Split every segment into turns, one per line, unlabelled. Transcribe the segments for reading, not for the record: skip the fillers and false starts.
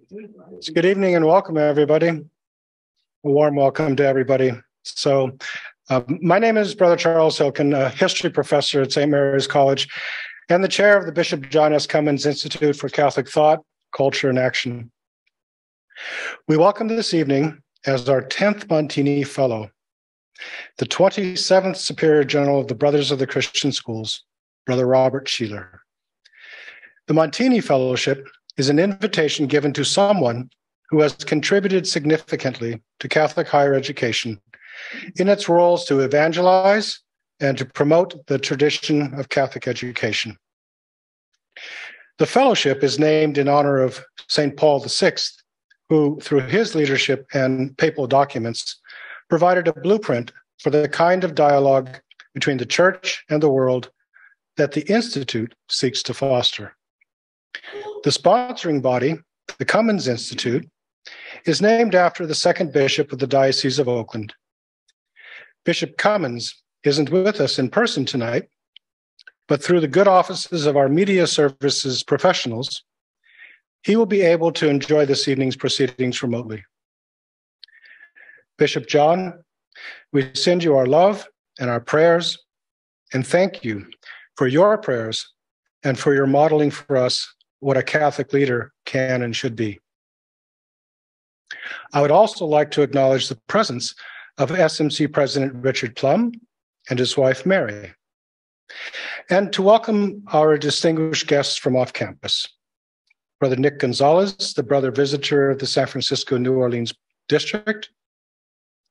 Good evening and welcome, everybody. A warm welcome to everybody. My name is Brother Charles Hilkin, a history professor at St. Mary's College and the chair of the Bishop John S. Cummins Institute for Catholic Thought, Culture, and Action. We welcome this evening as our 10th Montini Fellow, the 27th Superior General of the Brothers of the Christian Schools, Brother Robert Schieler. The Montini Fellowship is an invitation given to someone who has contributed significantly to Catholic higher education in its roles to evangelize and to promote the tradition of Catholic education. The fellowship is named in honor of St. Paul VI, who, through his leadership and papal documents, provided a blueprint for the kind of dialogue between the Church and the world that the Institute seeks to foster. The sponsoring body, the Cummins Institute, is named after the second bishop of the Diocese of Oakland. Bishop Cummins isn't with us in person tonight, but through the good offices of our media services professionals, he will be able to enjoy this evening's proceedings remotely. Bishop John, we send you our love and our prayers, and thank you for your prayers and for your modeling for us what a Catholic leader can and should be. I would also like to acknowledge the presence of SMC President Richard Plum and his wife Mary, and to welcome our distinguished guests from off campus. Brother Nick Gonzalez, the brother visitor of the San Francisco New Orleans District,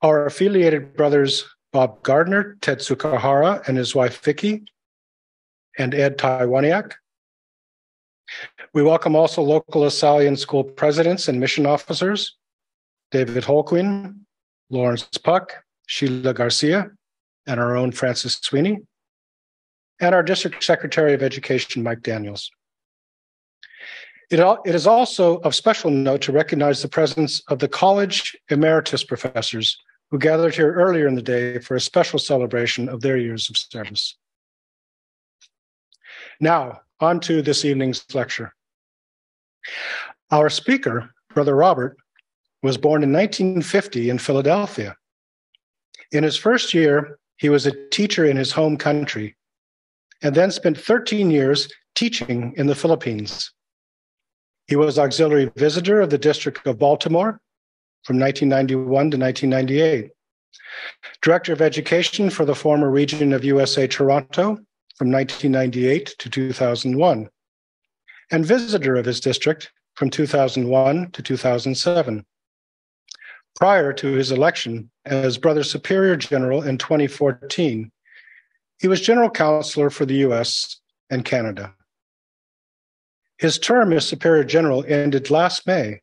our affiliated brothers Bob Gardner, Ted Sukahara and his wife Vicky, and Ed Taiwaniak. We welcome also local Lasallian school presidents and mission officers, David Holquin, Lawrence Puck, Sheila Garcia, and our own Francis Sweeney, and our District Secretary of Education, Mike Daniels. It is also of special note to recognize the presence of the college emeritus professors who gathered here earlier in the day for a special celebration of their years of service. Now, on to this evening's lecture. Our speaker, Brother Robert, was born in 1950 in Philadelphia. In his first year, he was a teacher in his home country, and then spent 13 years teaching in the Philippines. He was auxiliary visitor of the District of Baltimore from 1991 to 1998, director of education for the former region of USA Toronto from 1998 to 2001, and visitor of his district from 2001 to 2007. Prior to his election as Brother Superior General in 2014, he was General Counselor for the US and Canada. His term as Superior General ended last May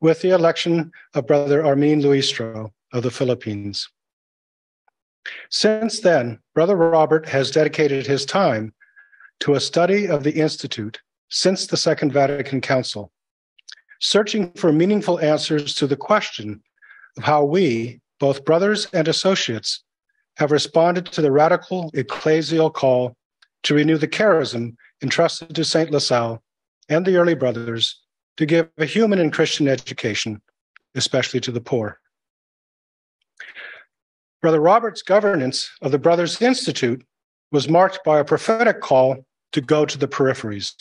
with the election of Brother Armin Luistro of the Philippines. Since then, Brother Robert has dedicated his time to a study of the Institute since the Second Vatican Council, searching for meaningful answers to the question of how we, both brothers and associates, have responded to the radical ecclesial call to renew the charism entrusted to St. LaSalle and the early brothers to give a human and Christian education, especially to the poor. Brother Robert's governance of the Brothers Institute was marked by a prophetic call to go to the peripheries,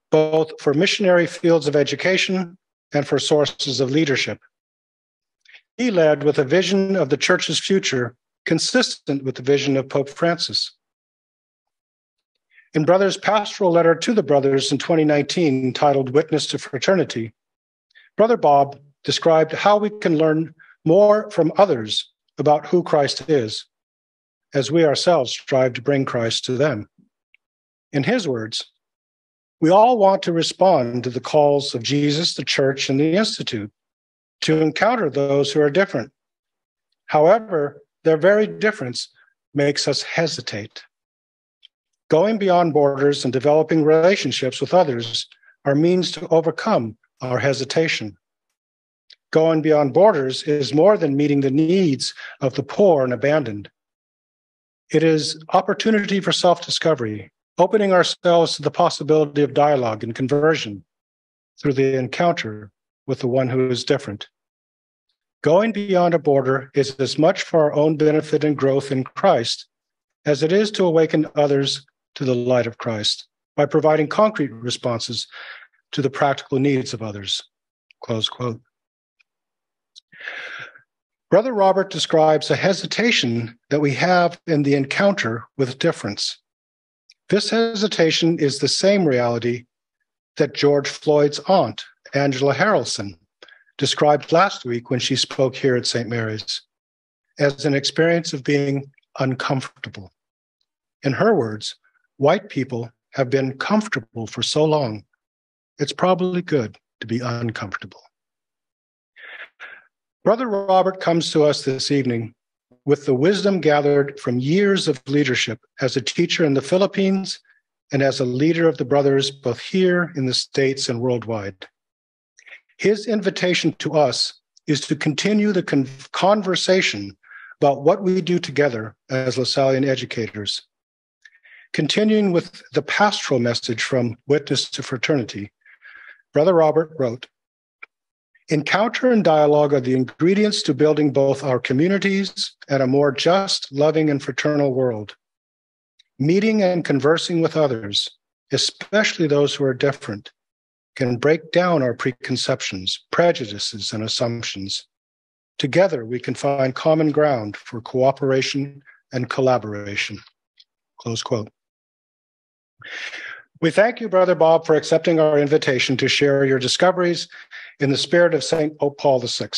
both for missionary fields of education and for sources of leadership. He led with a vision of the Church's future consistent with the vision of Pope Francis. In Brother's pastoral letter to the brothers in 2019, titled Witness to Fraternity, Brother Bob described how we can learn more from others about who Christ is, as we ourselves strive to bring Christ to them. In his words, we all want to respond to the calls of Jesus, the Church, and the Institute to encounter those who are different. However, their very difference makes us hesitate. Going beyond borders and developing relationships with others are means to overcome our hesitation. Going beyond borders is more than meeting the needs of the poor and abandoned. It is opportunity for self-discovery, opening ourselves to the possibility of dialogue and conversion. through the encounter with the one who is different. Going beyond a border is as much for our own benefit and growth in Christ as it is to awaken others to the light of Christ by providing concrete responses to the practical needs of others. Close quote. Brother Robert describes a hesitation that we have in the encounter with difference. This hesitation is the same reality that George Floyd's aunt, Angela Harrelson, described last week when she spoke here at St. Mary's as an experience of being uncomfortable. In her words, white people have been comfortable for so long, it's probably good to be uncomfortable. Brother Robert comes to us this evening with the wisdom gathered from years of leadership as a teacher in the Philippines and as a leader of the brothers both here in the States and worldwide. His invitation to us is to continue the conversation about what we do together as Lasallian educators. Continuing with the pastoral message from Witness to Fraternity, Brother Robert wrote, "Encounter and dialogue are the ingredients to building both our communities and a more just, loving, and fraternal world. Meeting and conversing with others, especially those who are different, can break down our preconceptions, prejudices, and assumptions. Together, we can find common ground for cooperation and collaboration." Close quote. We thank you, Brother Bob, for accepting our invitation to share your discoveries in the spirit of St. Pope Paul VI,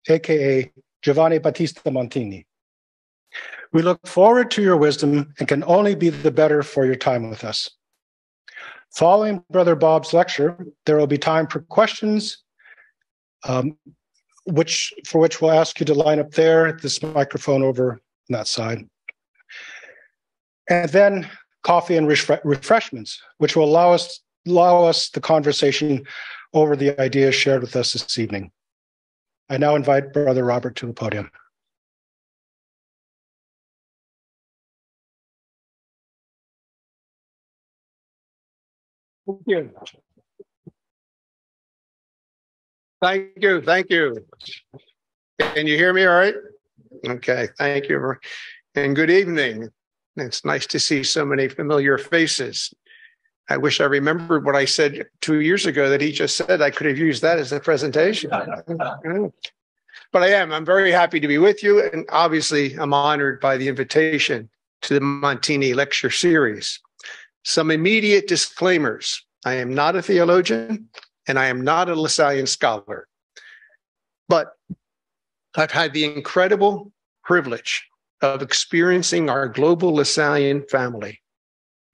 aka Giovanni Battista Montini. We look forward to your wisdom and can only be the better for your time with us. Following Brother Bob's lecture, there will be time for questions, for which we'll ask you to line up there, this microphone over on that side. And then coffee and refreshments, which will allow us the conversation over the ideas shared with us this evening. I now invite Brother Robert to the podium.
Thank you. Thank you. Can you hear me all right? Okay, thank you. And good evening. It's nice to see so many familiar faces. I wish I remembered what I said 2 years ago that he just said. I could have used that as a presentation. But I'm very happy to be with you. And obviously, I'm honored by the invitation to the Montini lecture series. Some immediate disclaimers. I am not a theologian, and I am not a Lasallian scholar. But I've had the incredible privilege of experiencing our global Lasallian family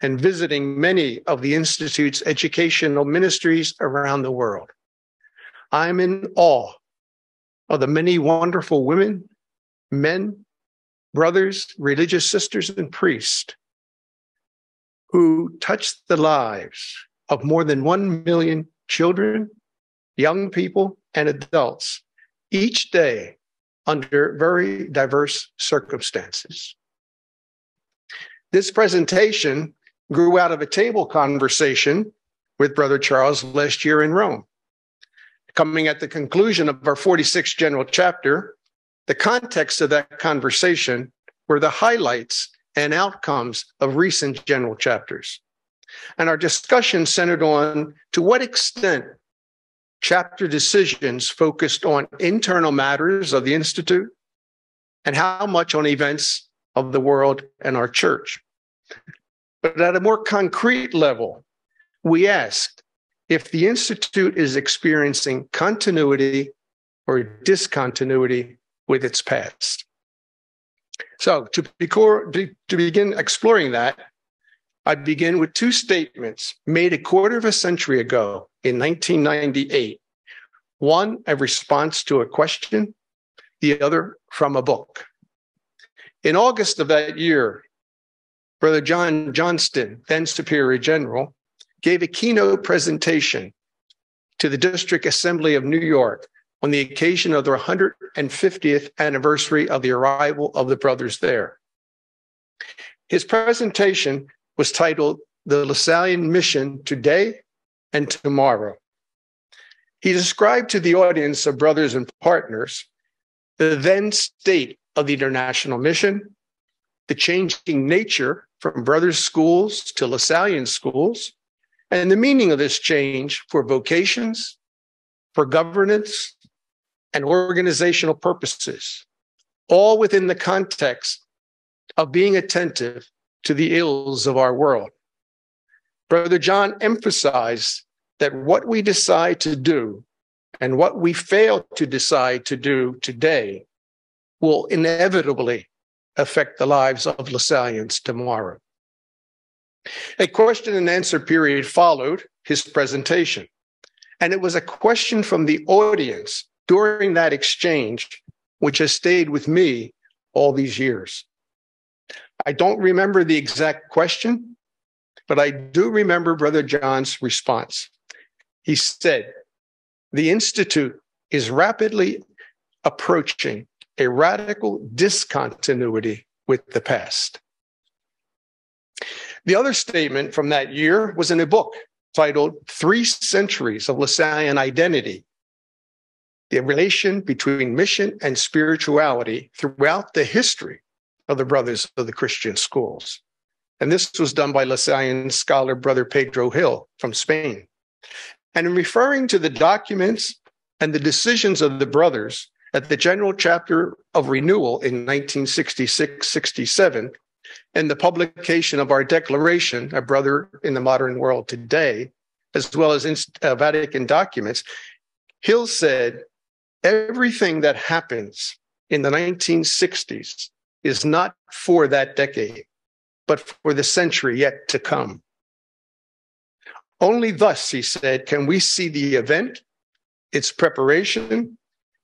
and visiting many of the Institute's educational ministries around the world. I'm in awe of the many wonderful women, men, brothers, religious sisters, and priests who touched the lives of more than 1 million children, young people, and adults each day under very diverse circumstances. This presentation grew out of a table conversation with Brother Charles last year in Rome. Coming at the conclusion of our 46th general chapter, the context of that conversation were the highlights and outcomes of recent general chapters. And our discussion centered on to what extent chapter decisions focused on internal matters of the Institute and how much on events of the world and our church. But at a more concrete level, we asked if the Institute is experiencing continuity or discontinuity with its past. So to begin exploring that, I begin with two statements made a quarter of a century ago in 1998. One, a response to a question, the other from a book. In August of that year, Brother John Johnston, then Superior General, gave a keynote presentation to the District Assembly of New York on the occasion of their 150th anniversary of the arrival of the brothers there. His presentation was titled The Lasallian Mission Today and Tomorrow. He described to the audience of brothers and partners the then state of the international mission, the changing nature from brothers' schools to Lasallian schools, and the meaning of this change for vocations, for governance, and organizational purposes, all within the context of being attentive to the ills of our world. Brother John emphasized that what we decide to do and what we fail to decide to do today will inevitably affect the lives of Lasallians tomorrow. A question and answer period followed his presentation, and it was a question from the audience during that exchange which has stayed with me all these years. I don't remember the exact question, but I do remember Brother John's response. He said, "The Institute is rapidly approaching a radical discontinuity with the past." The other statement from that year was in a book titled 3 Centuries of Lasallian Identity, the relation between mission and spirituality throughout the history of the Brothers of the Christian Schools. And this was done by Lasallian scholar Brother Pedro Hill from Spain. And in referring to the documents and the decisions of the brothers at the General Chapter of Renewal in 1966-67, and the publication of our declaration, A Brother in the Modern World Today, as well as Vatican documents, Hill said, everything that happens in the 1960s is not for that decade, but for the century yet to come. Only thus, he said, can we see the event, its preparation,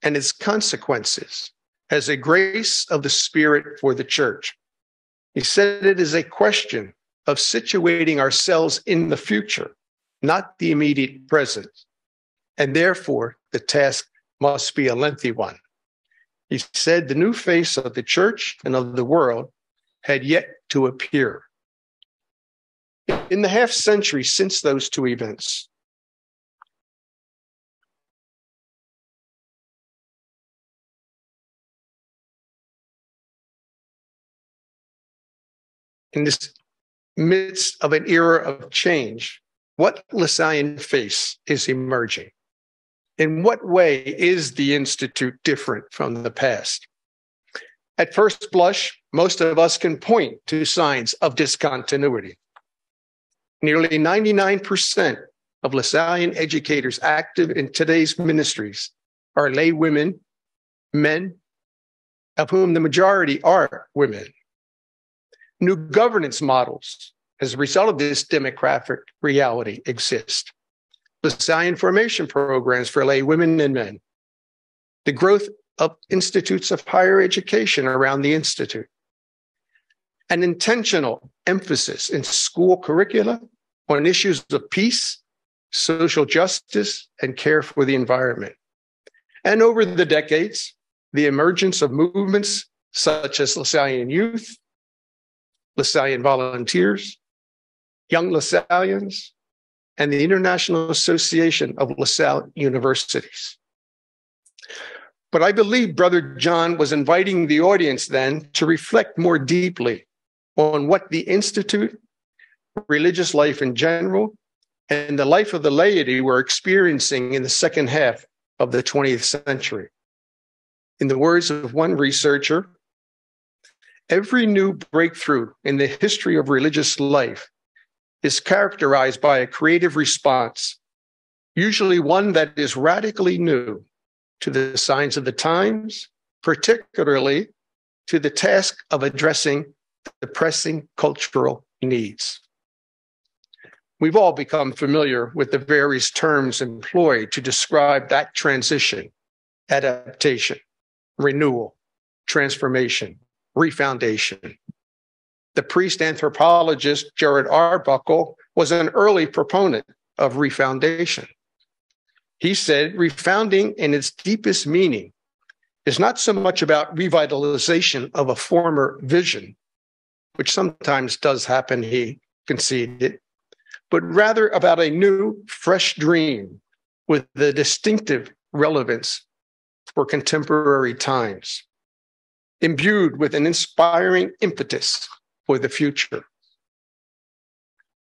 and its consequences as a grace of the Spirit for the church. He said it is a question of situating ourselves in the future, not the immediate present, and therefore the task must be a lengthy one. He said the new face of the church and of the world had yet to appear. In the half century since those two events, in this midst of an era of change, what Lasallian face is emerging? In what way is the Institute different from the past? At first blush, most of us can point to signs of discontinuity. Nearly 99% of Lasallian educators active in today's ministries are lay women, men, of whom the majority are women. New governance models, as a result of this demographic reality, exist. Lasallian formation programs for lay women and men. The growth of institutes of higher education around the Institute. An intentional emphasis in school curricula on issues of peace, social justice, and care for the environment. And over the decades, the emergence of movements such as Lasallian Youth, Lasallian Volunteers, Young Lasallians, and the International Association of LaSalle Universities. But I believe Brother John was inviting the audience then to reflect more deeply on what the Institute, religious life in general, and the life of the laity were experiencing in the second half of the 20th century. In the words of one researcher, every new breakthrough in the history of religious life is characterized by a creative response, usually one that is radically new to the signs of the times, particularly to the task of addressing the pressing cultural needs. We've all become familiar with the various terms employed to describe that transition: adaptation, renewal, transformation, refoundation. The priest anthropologist Jared Arbuckle was an early proponent of refoundation. He said, refounding in its deepest meaning is not so much about revitalization of a former vision, which sometimes does happen, he conceded, but rather about a new, fresh dream with a distinctive relevance for contemporary times, imbued with an inspiring impetus for the future.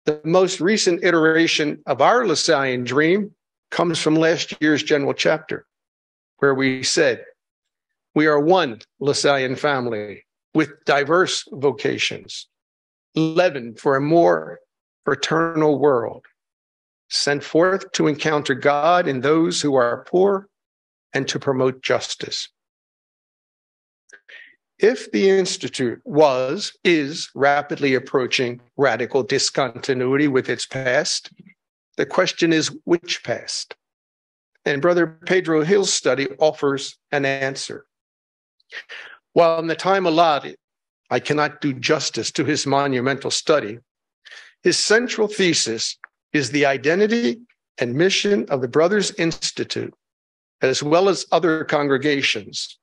The most recent iteration of our Lasallian dream comes from last year's general chapter, where we said, we are one Lasallian family with diverse vocations, leavened for a more fraternal world, sent forth to encounter God in those who are poor and to promote justice. If the Institute is rapidly approaching radical discontinuity with its past, the question is which past? And Brother Pedro Hill's study offers an answer. While in the time allotted, I cannot do justice to his monumental study, his central thesis is the identity and mission of the Brothers Institute, as well as other congregations,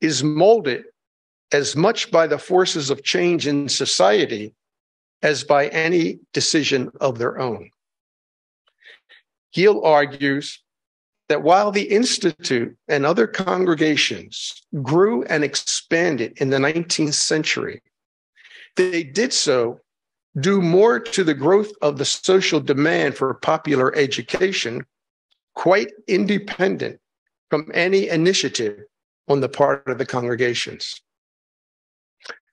is molded as much by the forces of change in society as by any decision of their own. Gill argues that while the Institute and other congregations grew and expanded in the 19th century, they did so due more to the growth of the social demand for popular education, quite independent from any initiative on the part of the congregations.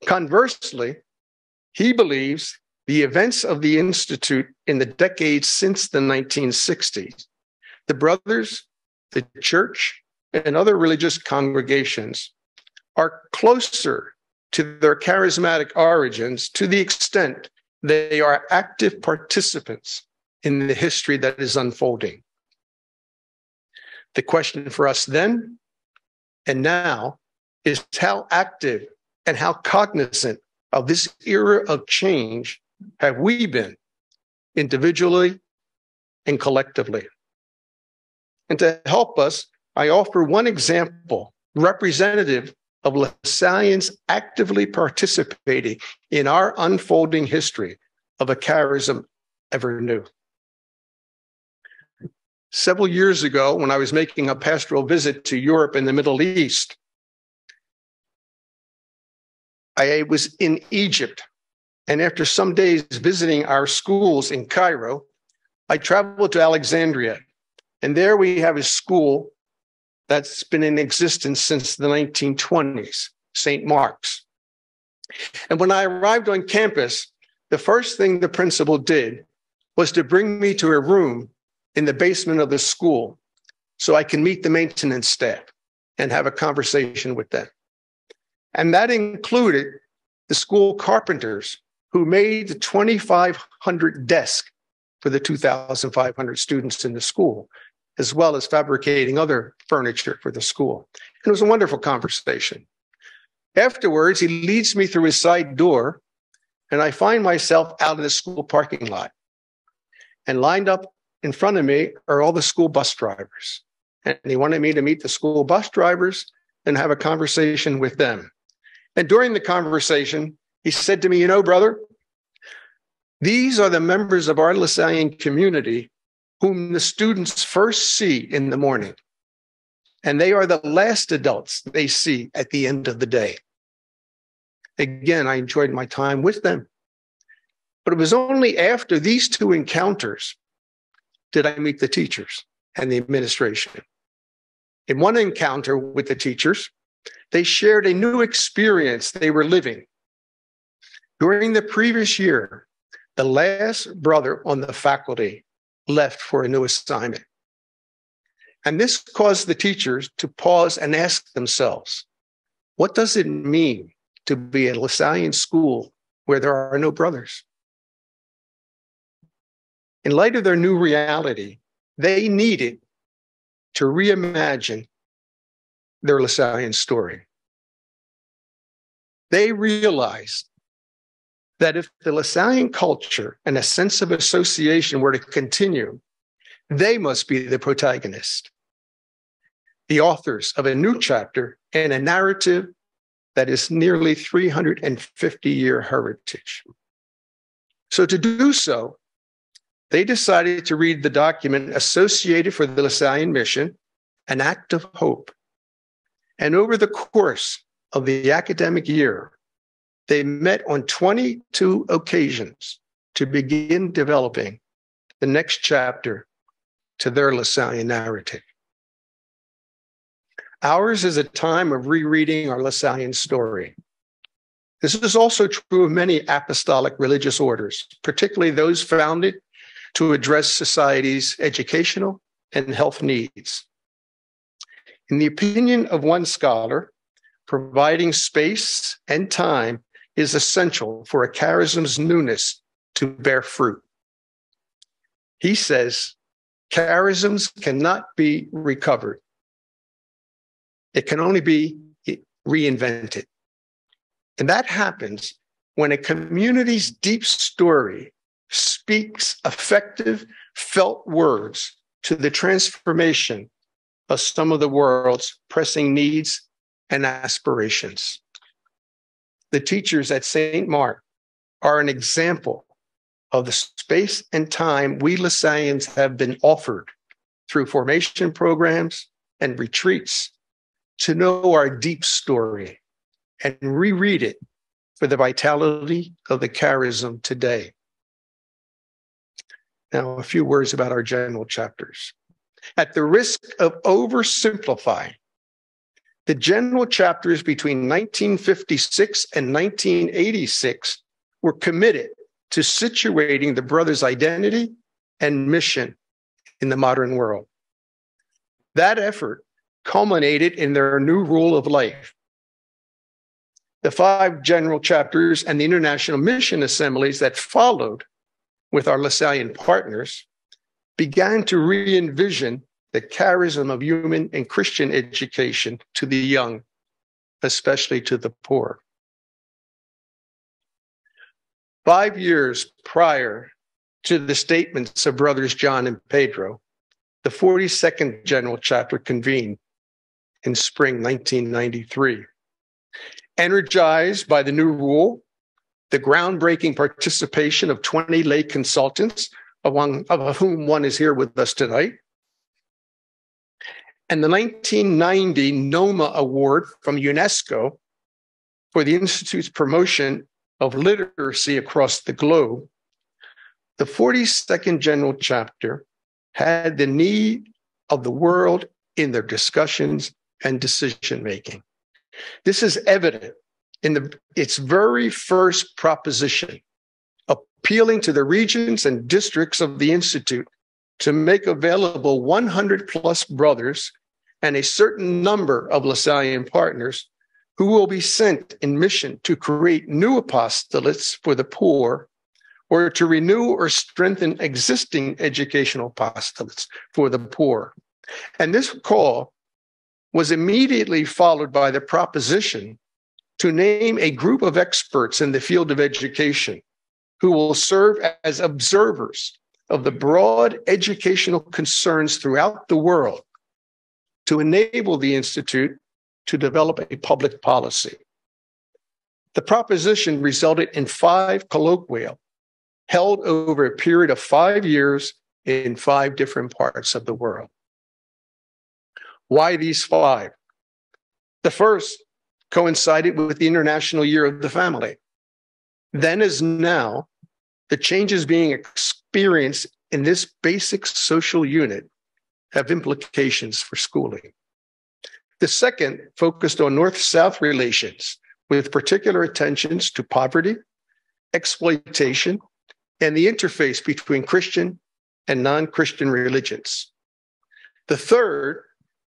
Conversely, he believes the events of the Institute in the decades since the 1960s, the brothers, the church, and other religious congregations are closer to their charismatic origins to the extent they are active participants in the history that is unfolding. The question for us then and now is how active and how cognizant of this era of change have we been individually and collectively? And to help us, I offer one example representative of Lasallians actively participating in our unfolding history of a charism ever new. Several years ago, when I was making a pastoral visit to Europe and the Middle East, I was in Egypt. And after some days visiting our schools in Cairo, I traveled to Alexandria. And there we have a school that's been in existence since the 1920s, St. Mark's. And when I arrived on campus, the first thing the principal did was to bring me to a room in the basement of the school so I can meet the maintenance staff and have a conversation with them. And that included the school carpenters who made the 2,500 desk for the 2,500 students in the school, as well as fabricating other furniture for the school. And it was a wonderful conversation. Afterwards, he leads me through his side door, and I find myself out in the school parking lot. And lined up in front of me are all the school bus drivers. And he wanted me to meet the school bus drivers and have a conversation with them. And during the conversation, he said to me, you know, brother, these are the members of our Lasallian community whom the students first see in the morning. And they are the last adults they see at the end of the day. Again, I enjoyed my time with them. But it was only after these two encounters did I meet the teachers and the administration. In one encounter with the teachers, they shared a new experience they were living. During the previous year, the last brother on the faculty left for a new assignment. And this caused the teachers to pause and ask themselves, what does it mean to be a Lasallian school where there are no brothers? In light of their new reality, they needed to reimagine their Lasallian story. They realized that if the Lasallian culture and a sense of association were to continue, they must be the protagonist, the authors of a new chapter and a narrative that is nearly 350-year heritage. So to do so, they decided to read the document associated for the Lasallian mission, An Act of Hope. And over the course of the academic year, they met on 22 occasions to begin developing the next chapter to their Lasallian narrative. Ours is a time of rereading our Lasallian story. This is also true of many apostolic religious orders, particularly those founded to address society's educational and health needs. In the opinion of one scholar, providing space and time is essential for a charism's newness to bear fruit. He says, charisms cannot be recovered. It can only be reinvented. And that happens when a community's deep story speaks effective, felt words to the transformation of some of the world's pressing needs and aspirations. The teachers at St. Mark are an example of the space and time we Lasallians have been offered through formation programs and retreats to know our deep story and reread it for the vitality of the charism today. Now, a few words about our general chapters. At the risk of oversimplifying, the general chapters between 1956 and 1986 were committed to situating the brothers' identity and mission in the modern world. That effort culminated in their new rule of life. The 5 general chapters and the international mission assemblies that followed with our Lasallian partners began to re-envision the charism of human and Christian education to the young, especially to the poor. 5 years prior to the statements of Brothers John and Pedro, the 42nd General Chapter convened in spring 1993. Energized by the new rule, the groundbreaking participation of 20 lay consultants, of whom one is here with us tonight, and the 1990 NOMA Award from UNESCO for the Institute's promotion of literacy across the globe, the 42nd General Chapter had the need of the world in their discussions and decision-making. This is evident in its very first proposition, appealing to the regions and districts of the Institute to make available 100 plus brothers and a certain number of Lasallian partners who will be sent in mission to create new apostolates for the poor or to renew or strengthen existing educational apostolates for the poor. And this call was immediately followed by the proposition to name a group of experts in the field of education who will serve as observers of the broad educational concerns throughout the world to enable the Institute to develop a public policy. The proposition resulted in 5 colloquia held over a period of 5 years in 5 different parts of the world. Why these 5? The first coincided with the International Year of the Family. Then as now, the changes being experienced in this basic social unit have implications for schooling. The second focused on North-South relations with particular attentions to poverty, exploitation, and the interface between Christian and non-Christian religions. The third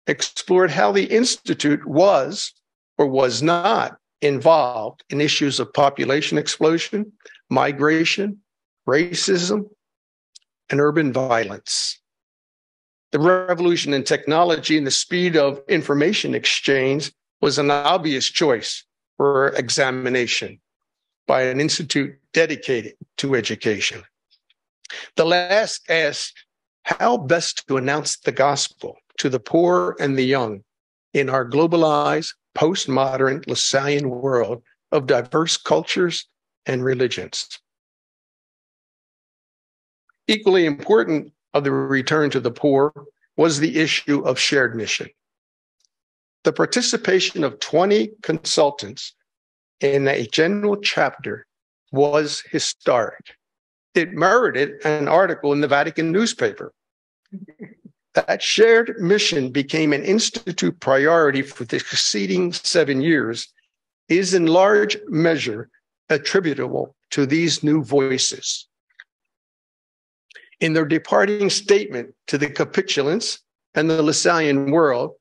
explored how the Institute was or was not involved in issues of population explosion, migration, racism, and urban violence. The revolution in technology and the speed of information exchange was an obvious choice for examination by an institute dedicated to education. The last asked how best to announce the gospel to the poor and the young in our globalized, postmodern Lasallian world of diverse cultures and religions. Equally important of the return to the poor was the issue of shared mission. The participation of 20 consultants in a general chapter was historic. It merited an article in the Vatican newspaper. That shared mission became an institute priority for the succeeding 7 years, is in large measure attributable to these new voices. In their departing statement to the capitulants and the Lasallian world,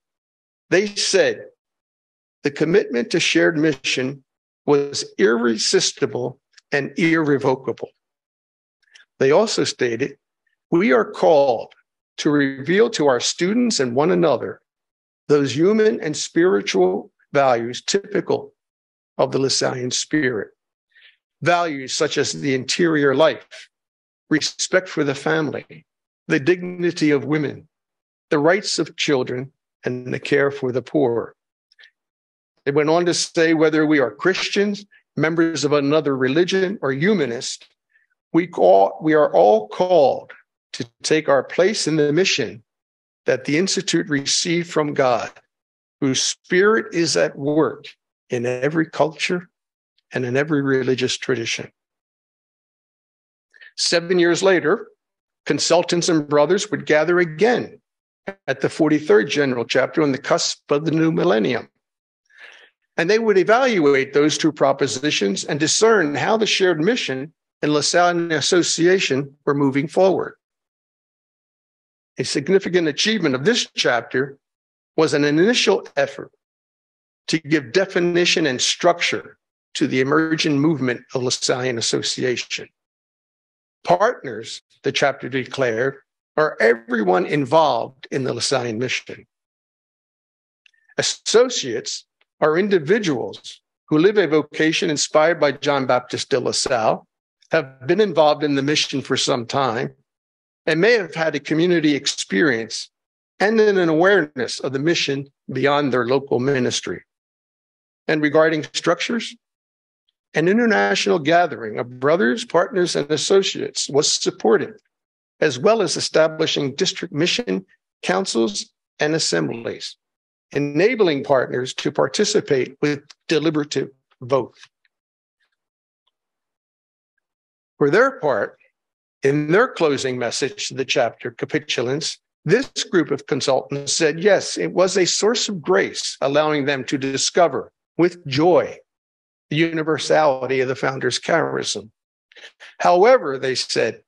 they said the commitment to shared mission was irresistible and irrevocable. They also stated, we are called to reveal to our students and one another those human and spiritual values typical of the Lasallian spirit. Values such as the interior life, respect for the family, the dignity of women, the rights of children, and the care for the poor. It went on to say, whether we are Christians, members of another religion, or humanists, we are all called to take our place in the mission that the Institute received from God, whose spirit is at work in every culture and in every religious tradition. 7 years later, consultants and brothers would gather again at the 43rd General Chapter on the cusp of the new millennium. And they would evaluate those two propositions and discern how the shared mission and Lasallian association were moving forward. A significant achievement of this chapter was an initial effort to give definition and structure to the emerging movement of Lasallian association. Partners, the chapter declared, are everyone involved in the Lasallian mission. Associates are individuals who live a vocation inspired by John Baptist de La Salle, have been involved in the mission for some time, and may have had a community experience and an awareness of the mission beyond their local ministry. And regarding structures, an international gathering of brothers, partners, and associates was supported, as well as establishing district mission councils and assemblies, enabling partners to participate with deliberative vote. For their part, in their closing message to the chapter capitulants, this group of consultants said, yes, it was a source of grace, allowing them to discover with joy the universality of the founder's charism. However, they said,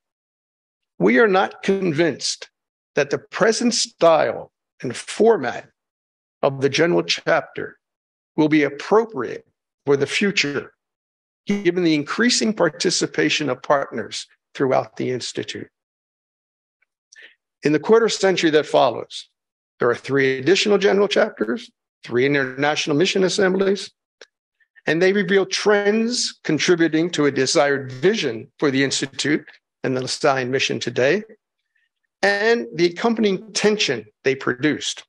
we are not convinced that the present style and format of the general chapter will be appropriate for the future, given the increasing participation of partners throughout the Institute. In the quarter century that follows, there are 3 additional general chapters, 3 international mission assemblies, and they reveal trends contributing to a desired vision for the Institute and the Lasallian mission today, and the accompanying tension they produced.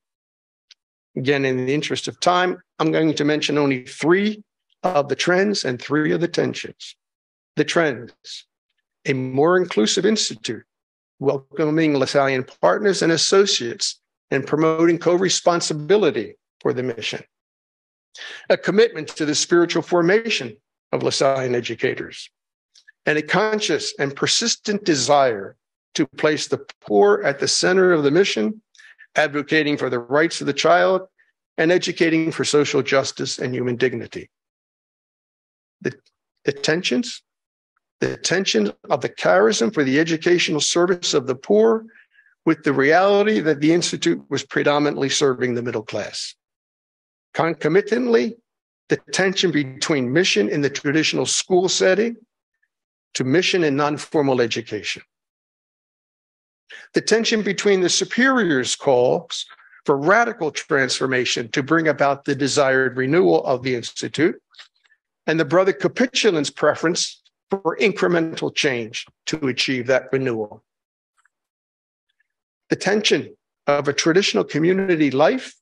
Again, in the interest of time, I'm going to mention only 3 of the trends and 3 of the tensions. The trends: a more inclusive institute, welcoming Lasallian partners and associates, and promoting co-responsibility for the mission. A commitment to the spiritual formation of Lasallian educators, and a conscious and persistent desire to place the poor at the center of the mission, advocating for the rights of the child, and educating for social justice and human dignity. The tension of the charism for the educational service of the poor with the reality that the Institute was predominantly serving the middle class. Concomitantly, the tension between mission in the traditional school setting to mission in non-formal education. The tension between the superior's calls for radical transformation to bring about the desired renewal of the Institute, and the brother capitulant's preference for incremental change to achieve that renewal. The tension of a traditional community life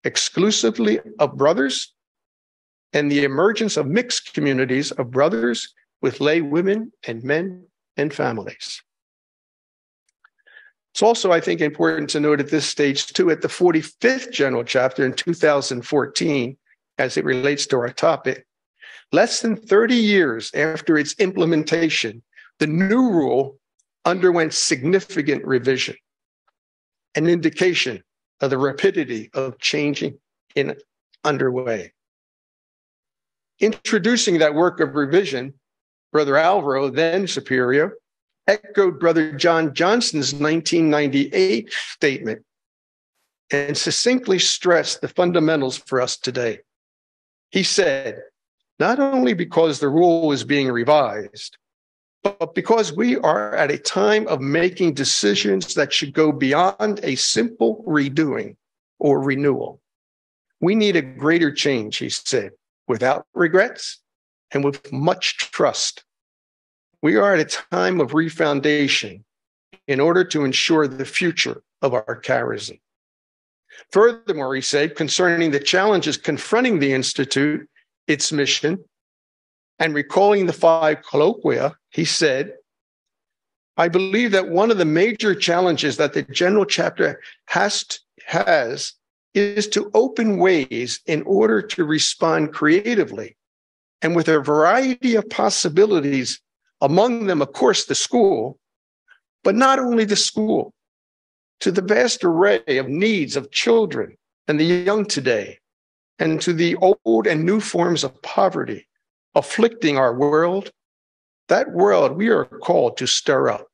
exclusively of brothers, and the emergence of mixed communities of brothers with lay women and men and families. It's also, I think, important to note at this stage, too, at the 45th General Chapter in 2014, as it relates to our topic, less than 30 years after its implementation, the new rule underwent significant revision, an indication of the rapidity of changing underway. Introducing that work of revision, Brother Alvaro, then superior, echoed Brother John Johnson's 1998 statement and succinctly stressed the fundamentals for us today. He said, not only because the rule is being revised, but because we are at a time of making decisions that should go beyond a simple redoing or renewal. We need a greater change, he said, without regrets and with much trust. We are at a time of refoundation in order to ensure the future of our charism. Furthermore, he said, concerning the challenges confronting the Institute, its mission, and recalling the 5 colloquia, he said, I believe that one of the major challenges that the General Chapter has is to open ways in order to respond creatively and with a variety of possibilities, among them, of course, the school, but not only the school, to the vast array of needs of children and the young today, and to the old and new forms of poverty afflicting our world. That world we are called to stir up.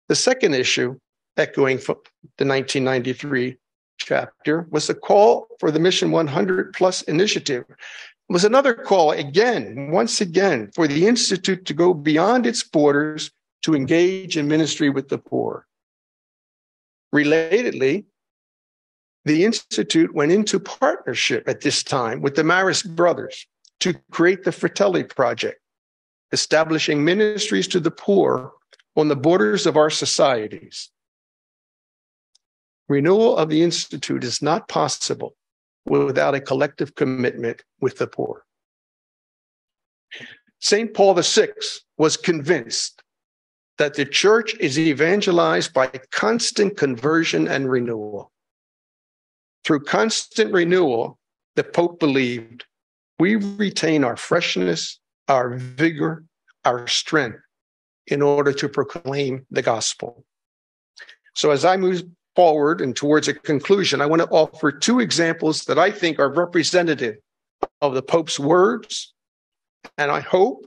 The second issue, echoing from the 1993 chapter, was the call for the Mission 100 Plus initiative. It was another call once again, for the Institute to go beyond its borders to engage in ministry with the poor. Relatedly, the Institute went into partnership at this time with the Marist brothers to create the Fratelli Project, establishing ministries to the poor on the borders of our societies. Renewal of the Institute is not possible without a collective commitment with the poor. St. Paul VI was convinced that the church is evangelized by constant conversion and renewal. Through constant renewal, the Pope believed, we retain our freshness, our vigor, our strength in order to proclaim the gospel. So as I move forward and towards a conclusion, I want to offer 2 examples that I think are representative of the Pope's words, and I hope,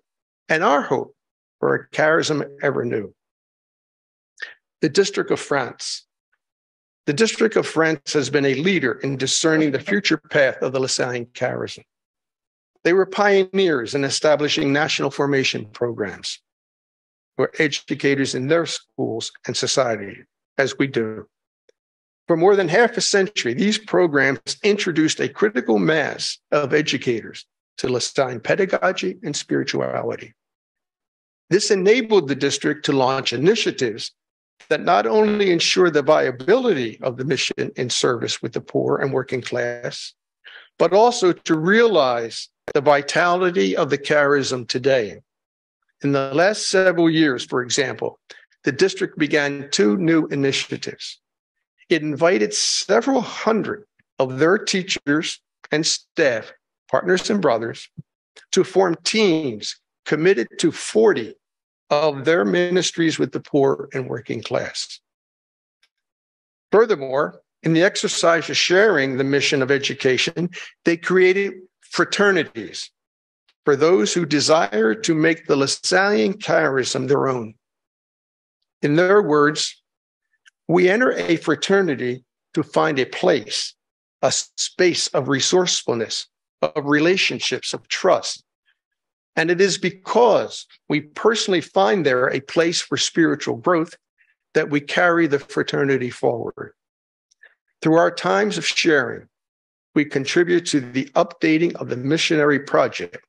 and our hope, for a charism ever new. The District of France. The District of France has been a leader in discerning the future path of the Lasallian charism. They were pioneers in establishing national formation programs for educators in their schools and society, as we do. For more than half a century, these programs introduced a critical mass of educators to Lasallian pedagogy and spirituality. This enabled the district to launch initiatives that not only ensure the viability of the mission in service with the poor and working class, but also to realize the vitality of the charism today. In the last several years, for example, the district began 2 new initiatives. It invited several hundred of their teachers and staff, partners and brothers, to form teams committed to 40 of their ministries with the poor and working class. Furthermore, in the exercise of sharing the mission of education, they created fraternities for those who desire to make the Lasallian charism their own. In their words, we enter a fraternity to find a place, a space of resourcefulness, of relationships, of trust. And it is because we personally find there a place for spiritual growth that we carry the fraternity forward. Through our times of sharing, we contribute to the updating of the missionary project.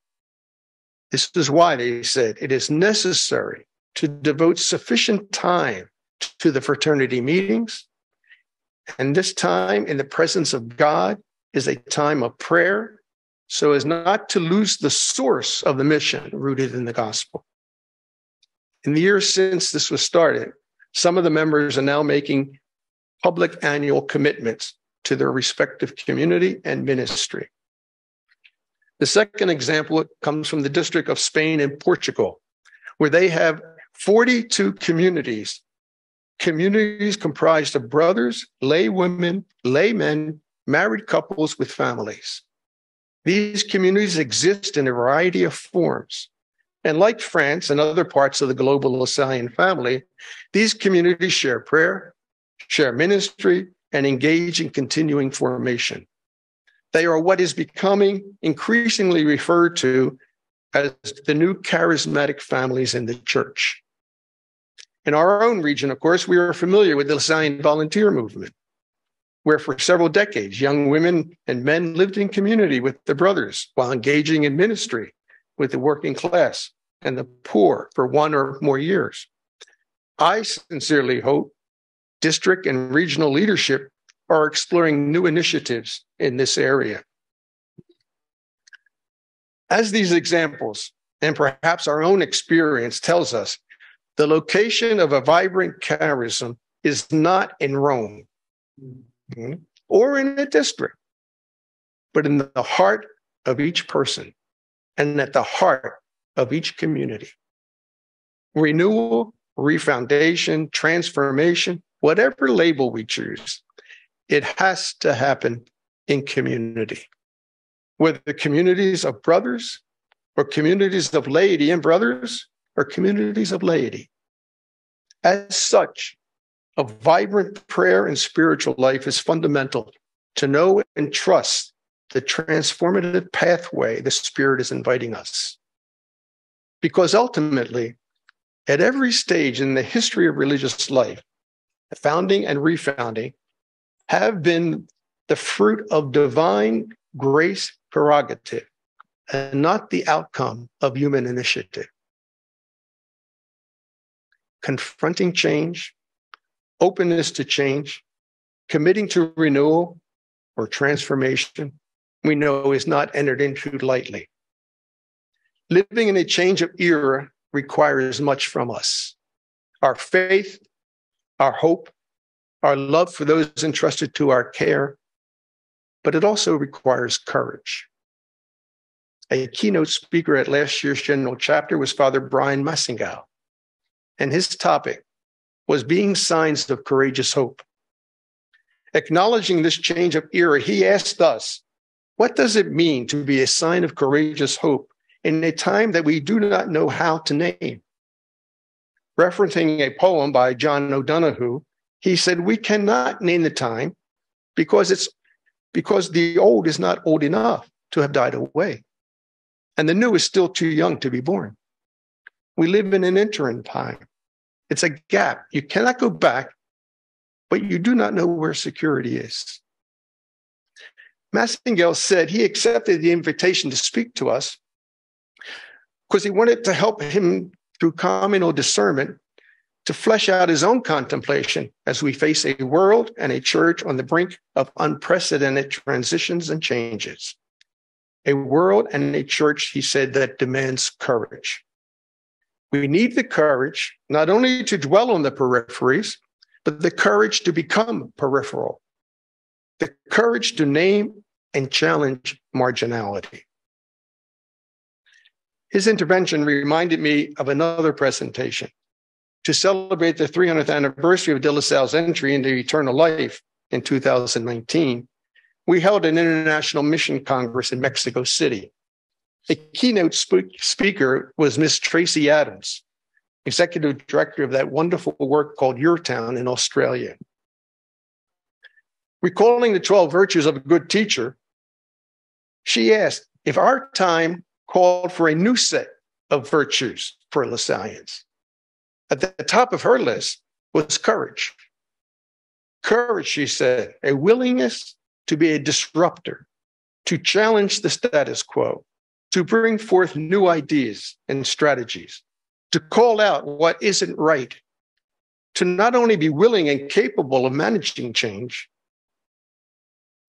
This is why they said it is necessary to devote sufficient time to the fraternity meetings. And this time in the presence of God is a time of prayer, so as not to lose the source of the mission rooted in the gospel. In the years since this was started, Some of the members are now making public annual commitments to their respective community and ministry. The second example comes from the District of Spain and Portugal, where they have 42 communities comprised of brothers, lay women, lay men, married couples with families. These communities exist in a variety of forms. And like France and other parts of the global Lasallian family, these communities share prayer, share ministry, and engage in continuing formation. They are what is becoming increasingly referred to as the new charismatic families in the church. In our own region, of course, we are familiar with the Lasallian volunteer movement, where for several decades, young women and men lived in community with their brothers while engaging in ministry with the working class and the poor for 1 or more years. I sincerely hope district and regional leadership are exploring new initiatives in this area. As these examples, and perhaps our own experience tells us, the location of a vibrant charism is not in Rome or in a district, but in the heart of each person and at the heart of each community. Renewal, refoundation, transformation, whatever label we choose, it has to happen in community. Whether communities of brothers or communities of laity and brothers or communities of laity. As such, a vibrant prayer and spiritual life is fundamental to know and trust the transformative pathway the Spirit is inviting us. Because ultimately, at every stage in the history of religious life, the founding and refounding have been the fruit of divine grace prerogative and not the outcome of human initiative. Confronting change, openness to change, committing to renewal or transformation, we know is not entered into lightly. Living in a change of era requires much from us. Our faith, our hope, our love for those entrusted to our care, but it also requires courage. A keynote speaker at last year's General Chapter was Father Brian Massingal, and his topic was being signs of courageous hope. Acknowledging this change of era, he asked us, what does it mean to be a sign of courageous hope in a time that we do not know how to name? Referencing a poem by John O'Donohue, he said, we cannot name the time because the old is not old enough to have died away, and the new is still too young to be born. We live in an interim time. It's a gap. You cannot go back, but you do not know where security is. Massingal said he accepted the invitation to speak to us because he wanted to help him through communal discernment to flesh out his own contemplation as we face a world and a church on the brink of unprecedented transitions and changes. A world and a church, he said, that demands courage. We need the courage not only to dwell on the peripheries, but the courage to become peripheral, the courage to name and challenge marginality. His intervention reminded me of another presentation. To celebrate the 300th anniversary of De La Salle's entry into eternal life in 2019, we held an International Mission Congress in Mexico City. The keynote speaker was Miss Tracy Adams, executive director of that wonderful work called Your Town in Australia. Recalling the 12 virtues of a good teacher, she asked if our time called for a new set of virtues for Lasallians. At the top of her list was courage. Courage, she said, a willingness to be a disruptor, to challenge the status quo, to bring forth new ideas and strategies, to call out what isn't right, to not only be willing and capable of managing change,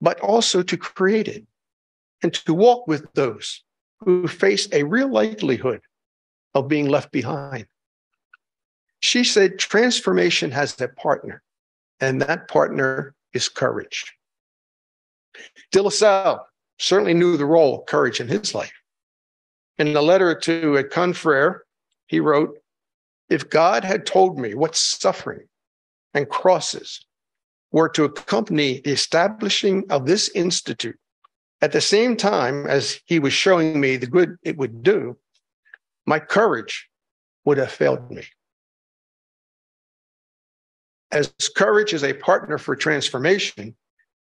but also to create it and to walk with those who face a real likelihood of being left behind. She said transformation has a partner, and that partner is courage. De La Salle certainly knew the role of courage in his life. In a letter to a confrere, he wrote, "If God had told me what suffering and crosses were to accompany the establishing of this institute at the same time as he was showing me the good it would do, my courage would have failed me." As courage is a partner for transformation,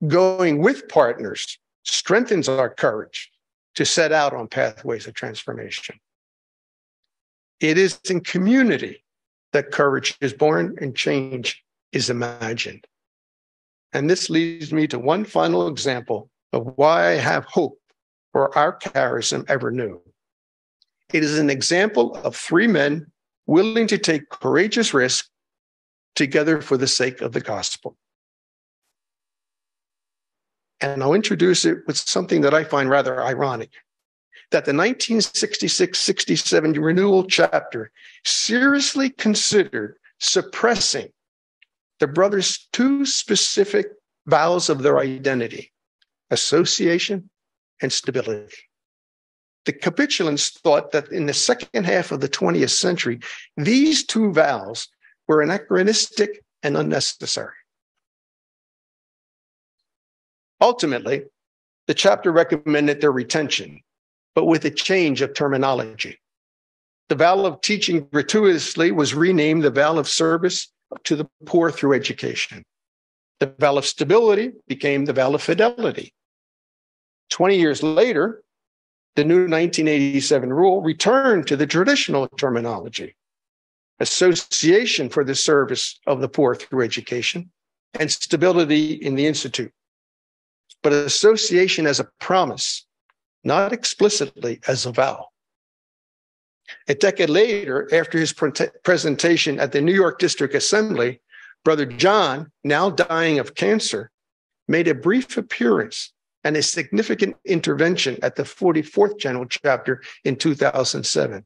going with partners strengthens our courage to set out on pathways of transformation. It is in community that courage is born and change is imagined. And this leads me to one final example of why I have hope for our charism ever new. It is an example of three men willing to take courageous risks together for the sake of the gospel. And I'll introduce it with something that I find rather ironic, that the 1966-67 renewal chapter seriously considered suppressing the brothers' two specific vows of their identity: association and stability. The capitulants thought that in the second half of the 20th century, these two vows were anachronistic and unnecessary. Ultimately, the chapter recommended their retention, but with a change of terminology. The vow of teaching gratuitously was renamed the vow of service to the poor through education. The vow of stability became the vow of fidelity. 20 years later, the new 1987 rule returned to the traditional terminology: association for the service of the poor through education, and stability in the institute. But association as a promise, not explicitly as a vow. A decade later, after his presentation at the New York District Assembly, Brother John, now dying of cancer, made a brief appearance and a significant intervention at the 44th General Chapter in 2007.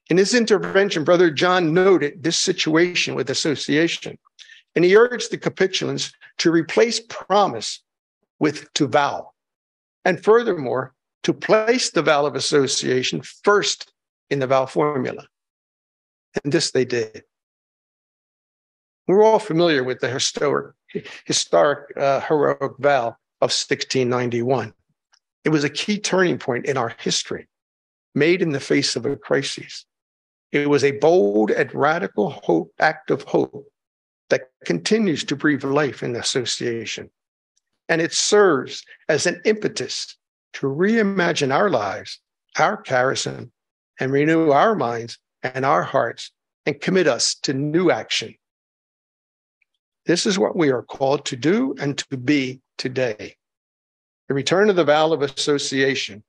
In his intervention, Brother John noted this situation with association, and he urged the capitulants to replace promise with to vow, and furthermore, to place the vow of association first in the vow formula. And this they did. We're all familiar with the historic heroic vow of 1691. It was a key turning point in our history, made in the face of a crisis. It was a bold and radical act of hope that continues to breathe life in association. And it serves as an impetus to reimagine our lives, our charism, and renew our minds and our hearts and commit us to new action. This is what we are called to do and to be today. The return of the vow of association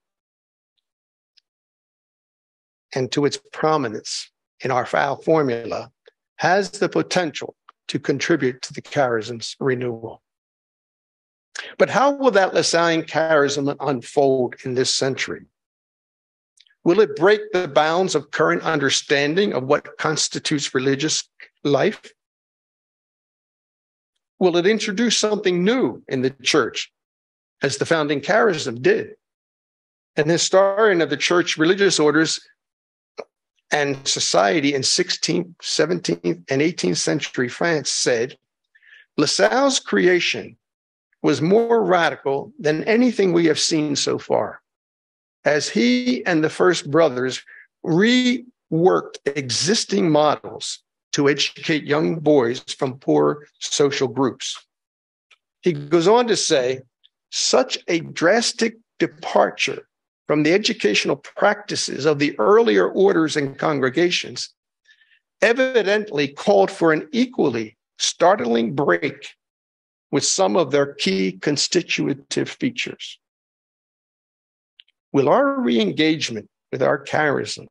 and to its prominence in our vow formula has the potential to contribute to the charism's renewal. But how will that Lasallian charism unfold in this century? Will it break the bounds of current understanding of what constitutes religious life? Will it introduce something new in the church, as the founding charism did? An historian of the church religious orders and society in 16th, 17th, and 18th century France said, LaSalle's creation was more radical than anything we have seen so far, as he and the first brothers reworked existing models to educate young boys from poor social groups. He goes on to say, such a drastic departure from the educational practices of the earlier orders and congregations evidently called for an equally startling break with some of their key constitutive features. Will our re-engagement with our charism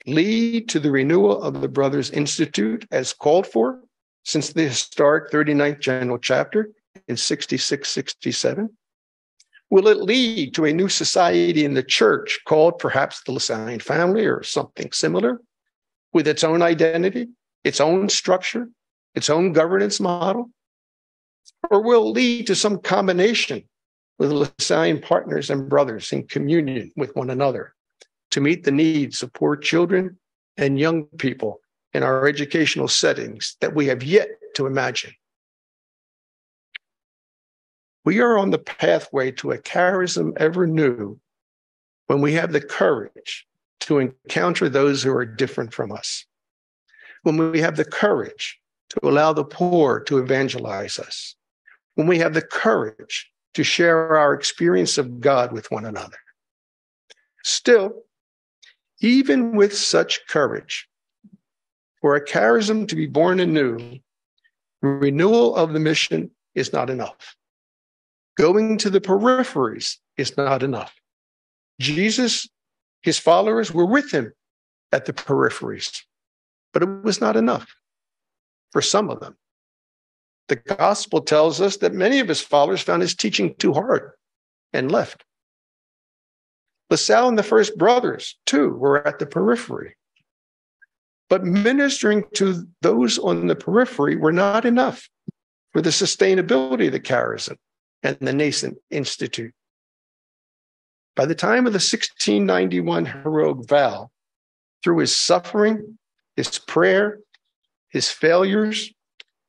lead to the renewal of the Brothers Institute as called for since the historic 39th General Chapter in 66-67? Will it lead to a new society in the church called perhaps the Lasallian family or something similar with its own identity its own structure, its own governance model, or will lead to some combination with Lasallian partners and brothers in communion with one another to meet the needs of poor children and young people in our educational settings that we have yet to imagine. We are on the pathway to a charism ever new when we have the courage to encounter those who are different from us, when we have the courage to allow the poor to evangelize us, when we have the courage to share our experience of God with one another. Still, even with such courage, for a charism to be born anew, renewal of the mission is not enough. Going to the peripheries is not enough. Jesus, his followers were with him at the peripheries, but it was not enough for some of them. The gospel tells us that many of his followers found his teaching too hard and left. LaSalle and the first brothers, too, were at the periphery. But ministering to those on the periphery were not enough for the sustainability of the charism and the nascent institute. By the time of the 1691 heroic vow, through his suffering, his prayer, his failures,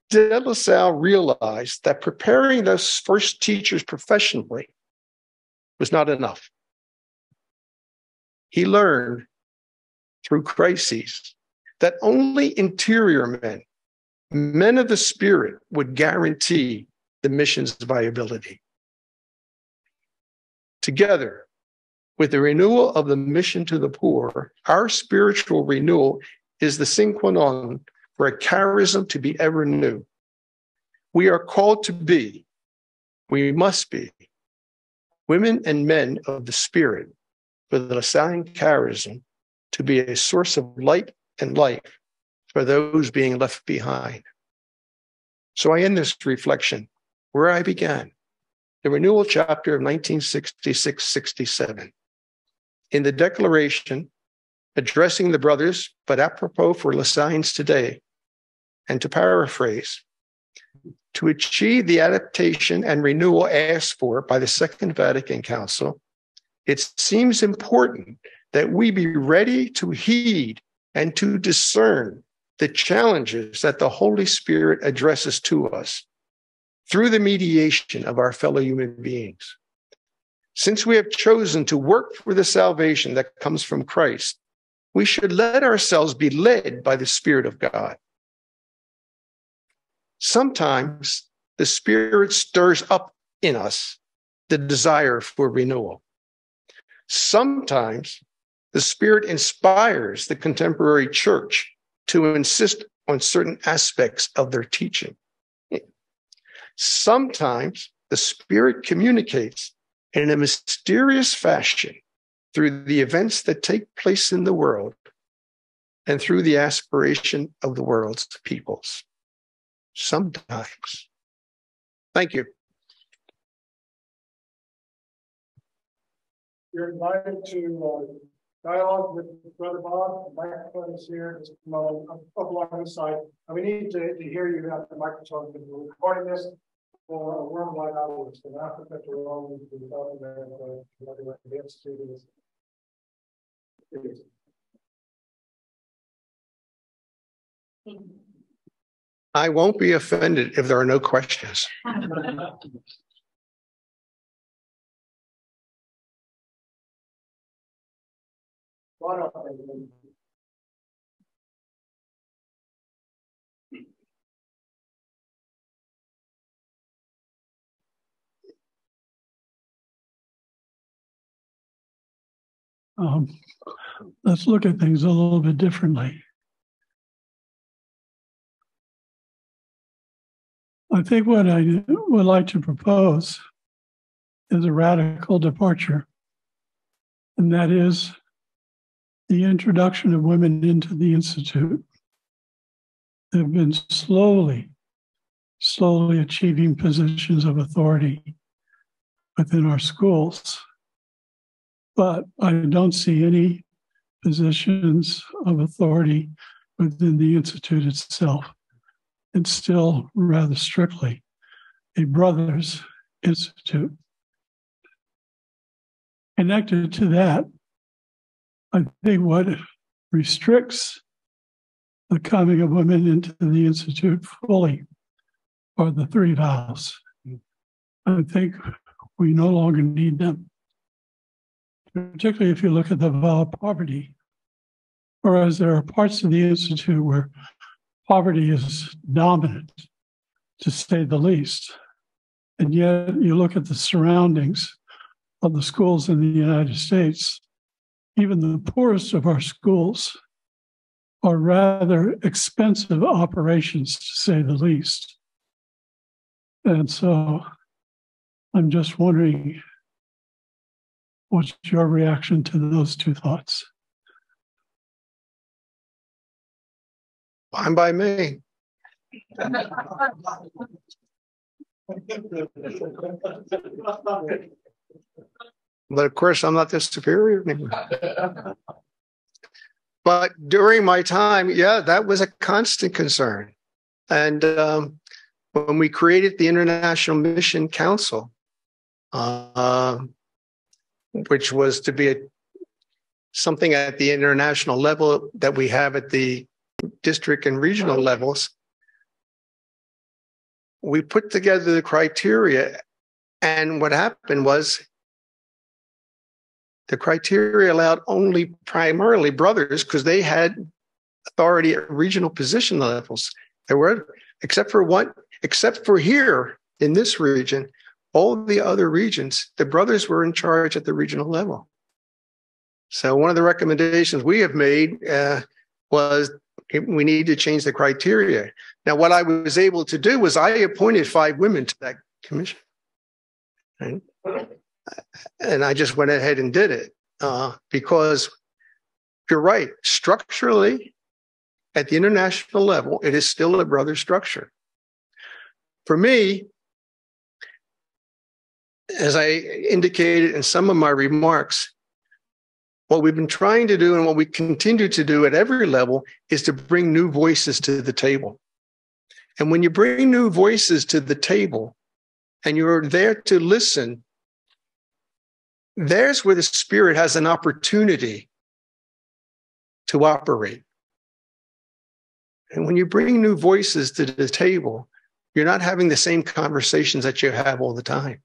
de La Salle realized that preparing those first teachers professionally was not enough. He learned through crises that only interior men, men of the Spirit, would guarantee the mission's viability. Together with the renewal of the mission to the poor, our spiritual renewal is the sine qua non for a charism to be ever new. We are called to be, we must be, women and men of the Spirit for the Lasallian charism to be a source of light and life for those being left behind. So I end this reflection where I began, the renewal chapter of 1966-67. In the declaration, addressing the brothers, but apropos for Lasallians today, and to paraphrase, to achieve the adaptation and renewal asked for by the Second Vatican Council, it seems important that we be ready to heed and to discern the challenges that the Holy Spirit addresses to us through the mediation of our fellow human beings. Since we have chosen to work for the salvation that comes from Christ, we should let ourselves be led by the Spirit of God. Sometimes the Spirit stirs up in us the desire for renewal. Sometimes the Spirit inspires the contemporary church to insist on certain aspects of their teaching. Sometimes the Spirit communicates in a mysterious fashion through the events that take place in the world and through the aspiration of the world's peoples. Sometimes. Thank you.
You're invited to dialogue with Brother Bob. The microphone is here. Just up along the side. And we need to hear you at the microphone because we're recording this for a worldwide audience. From Africa to Rome to South America to everywhere. The Institute is.
I won't be offended if there are no questions.
Let's look at things a little bit differently. I think what I would like to propose is a radical departure, and that is the introduction of women into the Institute. They've been slowly achieving positions of authority within our schools, but I don't see any positions of authority within the Institute itself. It's still rather strictly a brothers' institute. Connected to that, I think what restricts the coming of women into the Institute fully are the three vows. I think we no longer need them, particularly if you look at the vow of poverty, whereas there are parts of the Institute where poverty is dominant, to say the least. And yet you look at the surroundings of the schools in the United States, even the poorest of our schools are rather expensive operations, to say the least. And so I'm just wondering, what's your reaction to those two thoughts?
Fine by me. But of course, I'm not the superior anymore. But during my time, yeah, that was a constant concern. And when we created the International Mission Council, which was to be something at the international level that we have at the district and regional levels, we put together the criteria. And what happened was the criteria allowed only primarily brothers because they had authority at regional position levels. There were, except for here in this region, all the other regions, the brothers were in charge at the regional level. So one of the recommendations we have made was we need to change the criteria. Now, what I was able to do was I appointed 5 women to that commission. Right? And I just went ahead and did it because you're right. Structurally, at the international level, it is still a brother structure. For me, as I indicated in some of my remarks, what we've been trying to do and what we continue to do at every level is to bring new voices to the table. And when you bring new voices to the table and you're there to listen, there's where the Spirit has an opportunity to operate. And when you bring new voices to the table, you're not having the same conversations that you have all the time.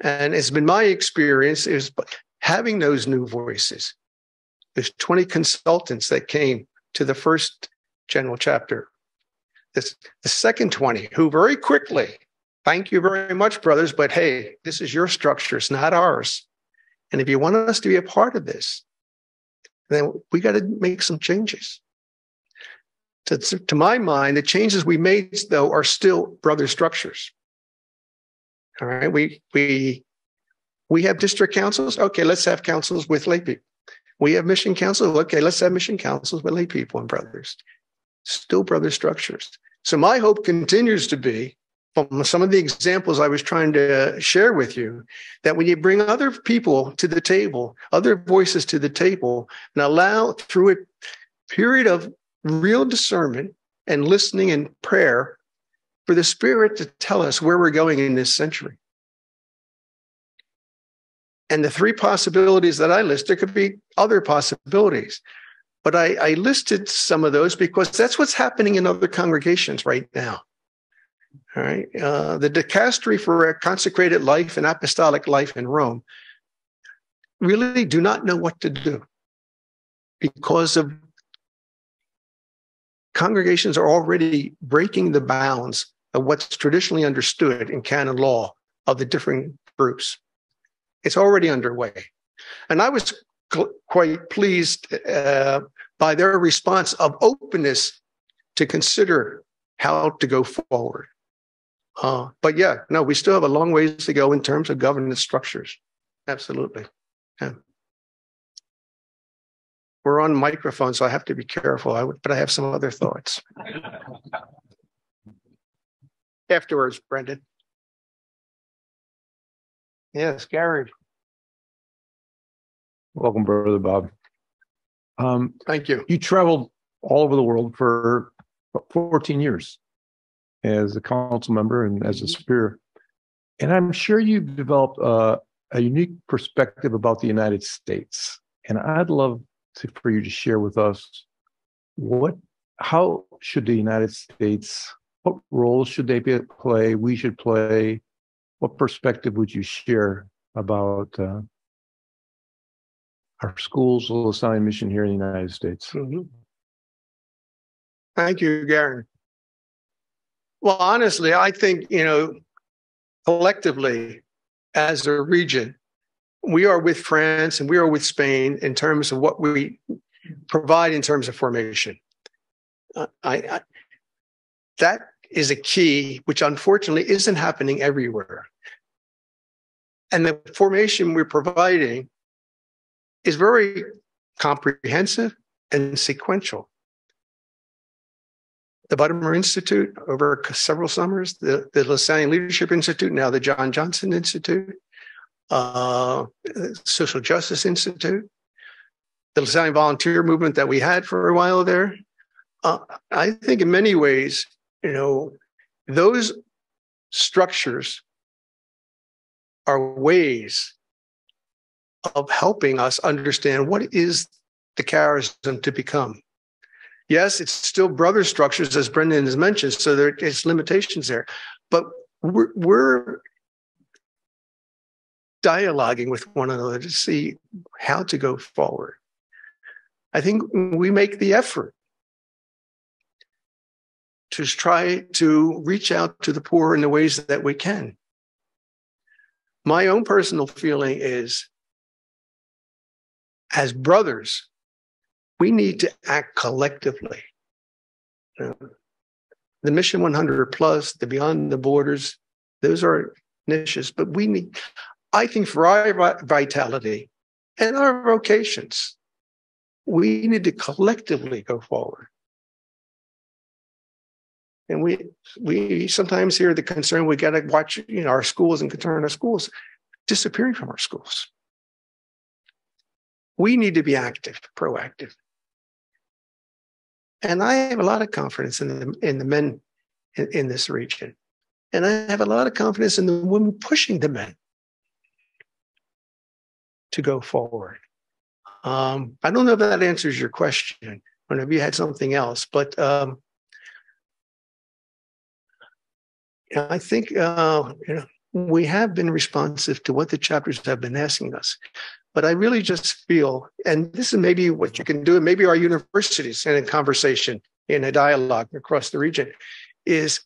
And it's been my experience is having those new voices. There's 20 consultants that came to the first general chapter. The second 20, who very quickly, thank you very much, brothers, but hey, this is your structure, it's not ours. And if you want us to be a part of this, then we got to make some changes. To my mind, the changes we made, though, are still brother structures. All right, we have district councils. Okay, let's have councils with lay people. We have mission councils. Okay, let's have mission councils with lay people and brothers. Still brother structures. So my hope continues to be, from some of the examples I was trying to share with you, that when you bring other people to the table, other voices to the table, and allow through a period of real discernment and listening and prayer for the Spirit to tell us where we're going in this century. And the 3 possibilities that I list, there could be other possibilities. But I listed some of those because that's what's happening in other congregations right now. All right. The dicastery for a consecrated life and apostolic life in Rome really do not know what to do because of congregations are already breaking the bounds of what's traditionally understood in canon law of the different groups. It's already underway. And I was quite pleased by their response of openness to consider how to go forward. But yeah, no, we still have a long ways to go in terms of governance structures. Absolutely. Yeah. We're on microphone, so I have to be careful. But I have some other thoughts. Afterwards, Brendan. Yes, Gary.
Welcome, Brother Bob.
Thank you.
You traveled all over the world for 14 years as a council member and as a superior. And I'm sure you've developed a unique perspective about the United States. And I'd love for you to share with us how should the United States, what roles should they play, we should play? What perspective would you share about our schools, the Lasallian mission here in the United States?
Mm-hmm. Thank you, Garen. Well, honestly, I think, collectively, as a region, we are with France and we are with Spain in terms of what we provide in terms of formation. That is a key, which unfortunately isn't happening everywhere. And the formation we're providing is very comprehensive and sequential. The Buttermore Institute over several summers, the Lasallian Leadership Institute, now the John Johnson Institute, Social Justice Institute, the Lasallian volunteer movement that we had for a while there. I think in many ways, those structures are ways of helping us understand what is the charism to become. Yes, it's still brother structures, as Brendan has mentioned, so there's limitations there. But we're dialoguing with one another to see how to go forward. I think we make the effort to try to reach out to the poor in the ways that we can. My own personal feeling is, as brothers, we need to act collectively. The Mission 100 Plus, the Beyond the Borders, those are niches, but I think for our vitality and our vocations, we need to collectively go forward. And we sometimes hear the concern, we got to watch our schools and concern our schools disappearing from our schools. We need to be active, proactive. And I have a lot of confidence in the men in this region. And I have a lot of confidence in the women pushing the men to go forward. I don't know if that answers your question, or if you had something else, but I think we have been responsive to what the chapters have been asking us. But I really just feel, and this is maybe what you can do, and maybe our universities in a conversation, in a dialogue across the region, is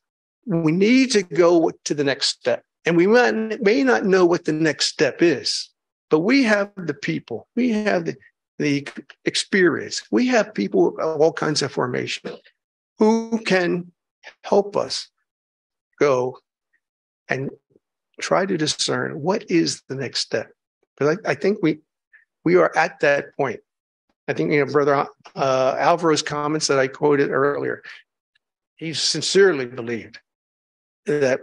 we need to go to the next step. And we may not know what the next step is, but we have the people, we have the experience, we have people of all kinds of formation who can help us go and try to discern what is the next step. Because I think we are at that point. I think, Brother Alvaro's comments that I quoted earlier, he sincerely believed that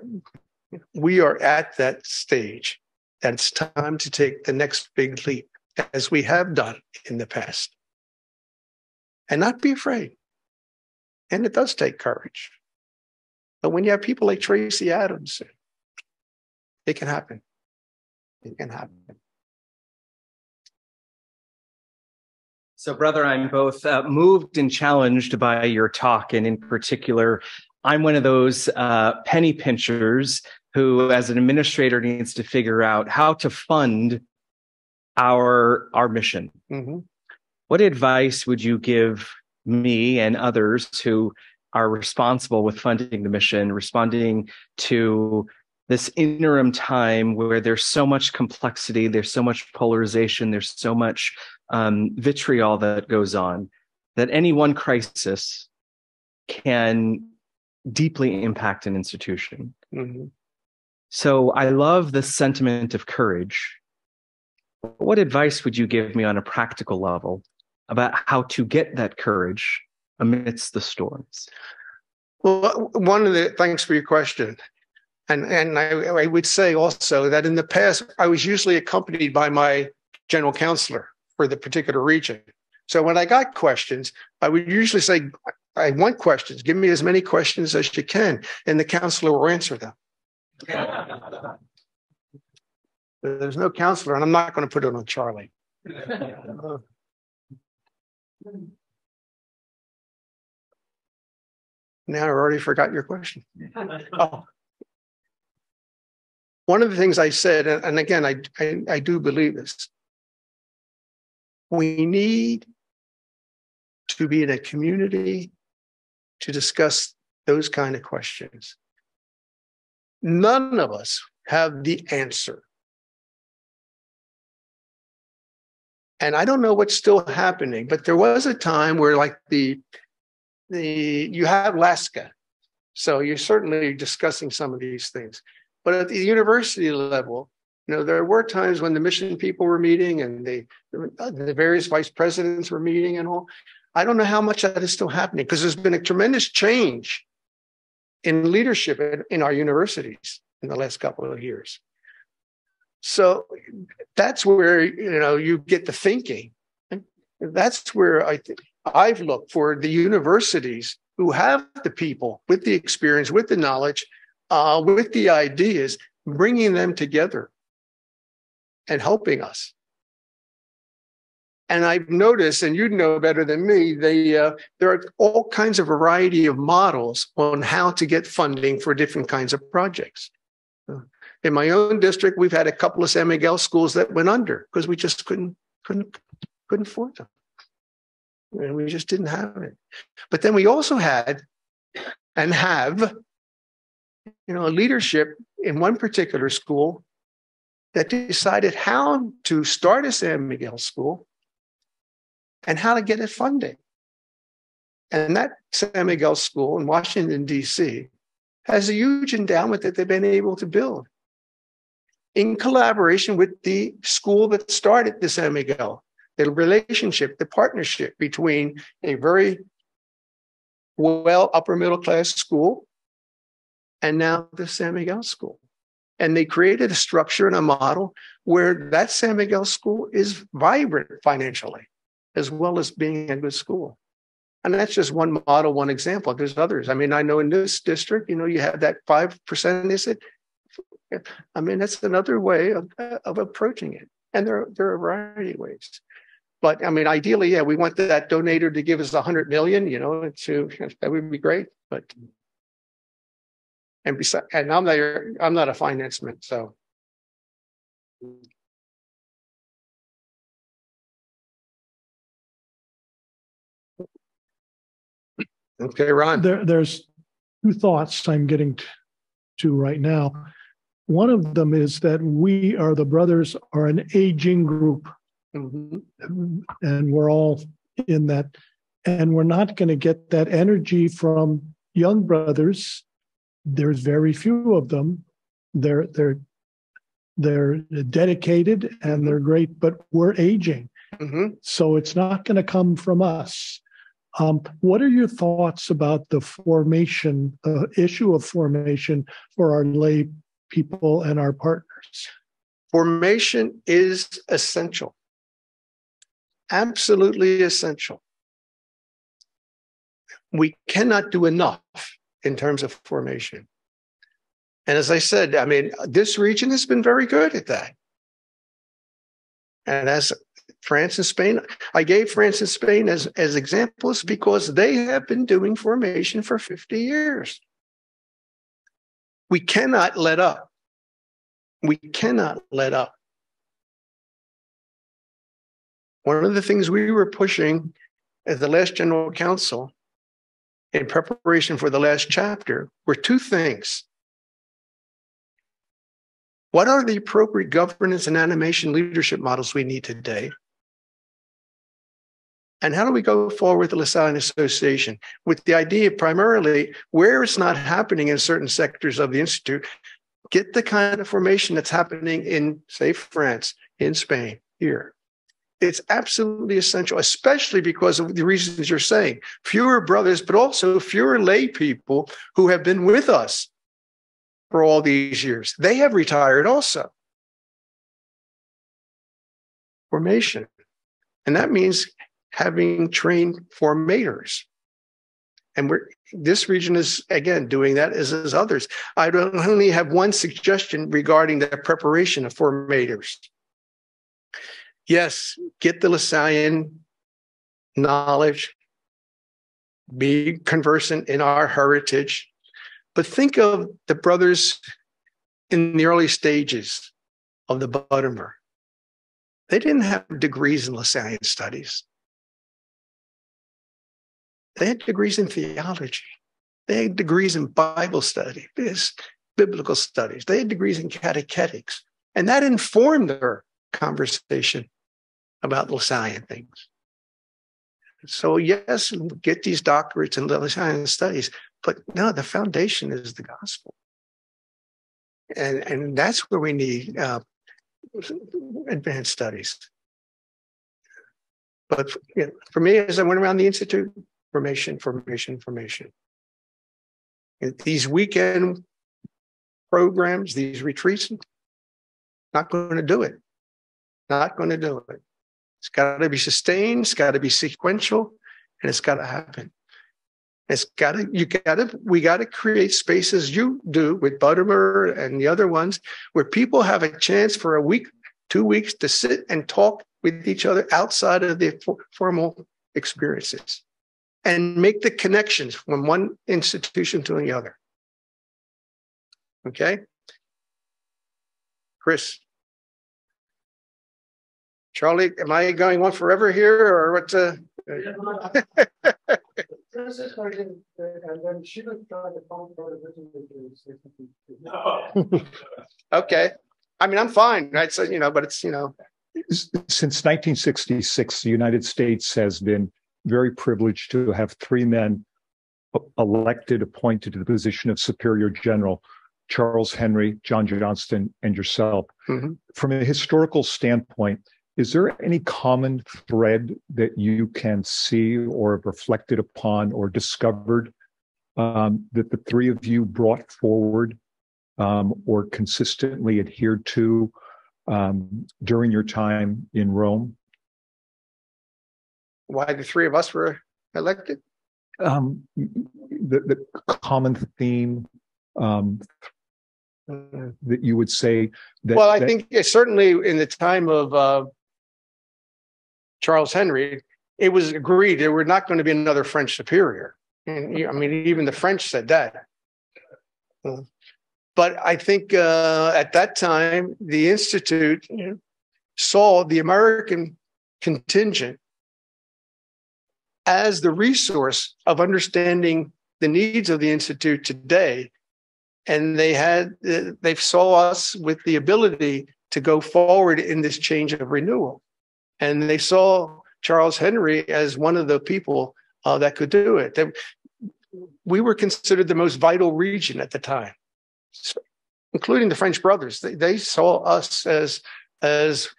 we are at that stage, that it's time to take the next big leap, as we have done in the past. And not be afraid. And it does take courage. But when you have people like Tracy Adams, it can happen. It can happen.
So, brother, I'm both moved and challenged by your talk. And in particular, I'm one of those penny pinchers who, as an administrator, needs to figure out how to fund our mission. Mm-hmm. What advice would you give me and others who are responsible with funding the mission, responding to this interim time where there's so much complexity, there's so much polarization, there's so much vitriol that goes on, that any one crisis can deeply impact an institution. Mm-hmm. So I love the sentiment of courage. What advice would you give me on a practical level about how to get that courage amidst the storms?
Well, thanks for your question. And I would say also that in the past, I was usually accompanied by my general counselor for the particular region. So when I got questions, I would usually say, I want questions. Give me as many questions as you can, and the counselor will answer them. There's no counselor, and I'm not going to put it on Charlie. Now I already forgot your question. Oh. One of the things I said, and again, I do believe this, we need to be in a community to discuss those kind of questions. None of us have the answer. And I don't know what's still happening, but there was a time where, like, you have LASCA. So you're certainly discussing some of these things. But at the university level, there were times when the mission people were meeting and the various vice presidents were meeting and all. I don't know how much that is still happening, because there's been a tremendous change in leadership in our universities in the last couple of years. So that's where, you get the thinking. That's where I've looked for the universities who have the people with the experience, with the knowledge, with the ideas, bringing them together and helping us. And I've noticed, and you'd know better than me, there are all kinds of variety of models on how to get funding for different kinds of projects. In my own district, we've had a couple of San Miguel schools that went under because we just couldn't afford them. And we just didn't have it. But then we also had and have, a leadership in one particular school that decided how to start a San Miguel school and how to get it funding. And that San Miguel school in Washington, D.C. has a huge endowment that they've been able to build in collaboration with the school that started the San Miguel. The relationship, the partnership between a very well upper middle class school and now the San Miguel school. And they created a structure and a model where that San Miguel school is vibrant financially, as well as being a good school. And that's just one model, one example. There's others. I mean, I know in this district, you have that 5%, is it? I mean, that's another way of approaching it. And there are a variety of ways. But I mean, ideally, yeah, we want that donator to give us $100 million, that would be great. But and I'm not a finance man, so. Okay, Ron.
There's two thoughts I'm getting to right now. One of them is that the brothers are an aging group. Mm-hmm. And we're all in that. And we're not going to get that energy from young brothers. There's very few of them. They're dedicated and they're great, but we're aging. Mm-hmm. So it's not going to come from us. What are your thoughts about the formation, issue of formation for our lay people and our partners?
Formation is essential. Absolutely essential. We cannot do enough in terms of formation. And as I said, I mean, this region has been very good at that. And as France and Spain, I gave France and Spain as examples because they have been doing formation for 50 years. We cannot let up. We cannot let up. One of the things we were pushing at the last General Council in preparation for the last chapter were two things. What are the appropriate governance and animation leadership models we need today? And how do we go forward with the Lasallian Association with the idea primarily where it's not happening in certain sectors of the Institute, get the kind of formation that's happening in, say, France, in Spain, here. It's absolutely essential, especially because of the reasons you're saying. Fewer brothers, but also fewer lay people who have been with us for all these years. They have retired also. Formation. And that means having trained formators. And this region is, again, doing that as others. I don't only have one suggestion regarding the preparation of formators. Yes, get the Lasallian knowledge, be conversant in our heritage, but think of the brothers in the early stages of the Buttermer. They didn't have degrees in Lasallian studies. They had degrees in theology. They had degrees in Bible study, biblical studies. They had degrees in catechetics. And that informed their conversation about Lasallian things. So yes, get these doctorates in Lasallian studies, but no, the foundation is the gospel. And that's where we need advanced studies. But for me, as I went around the Institute, formation. And these weekend programs, these retreats, not going to do it. Not going to do it. It's got to be sustained. It's got to be sequential, and it's got to happen. We got to create spaces you do with Buttermer and the other ones where people have a chance for a week, 2 weeks to sit and talk with each other outside of the formal experiences and make the connections from one institution to the other. Okay? Chris. Charlie, am I going on forever here or what? Okay. I mean, I'm fine, right? So, but it's,
Since 1966, the United States has been very privileged to have three men elected, appointed to the position of Superior General: Charles Henry, John Johnston, and yourself.
Mm-hmm.
From a historical standpoint, is there any common thread that you can see or have reflected upon or discovered that the three of you brought forward or consistently adhered to during your time in Rome?
Why the three of us were elected?
The common theme that you would say that...
Well, I think certainly in the time of Charles Henry, it was agreed there were not going to be another French superior. And I mean, even the French said that. But I think at that time, the Institute saw the American contingent as the resource of understanding the needs of the Institute today. And they saw us with the ability to go forward in this change of renewal. And they saw Charles Henry as one of the people that could do it. We were considered the most vital region at the time, including the French brothers. They saw us as the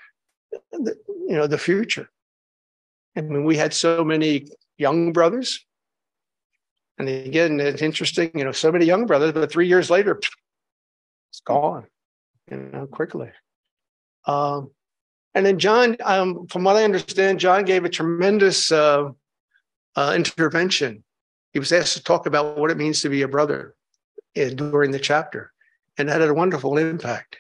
future. I mean, we had so many young brothers. And again, it's interesting, so many young brothers, but 3 years later, it's gone, quickly. And then John, from what I understand, John gave a tremendous intervention. He was asked to talk about what it means to be a brother during the chapter, and that had a wonderful impact.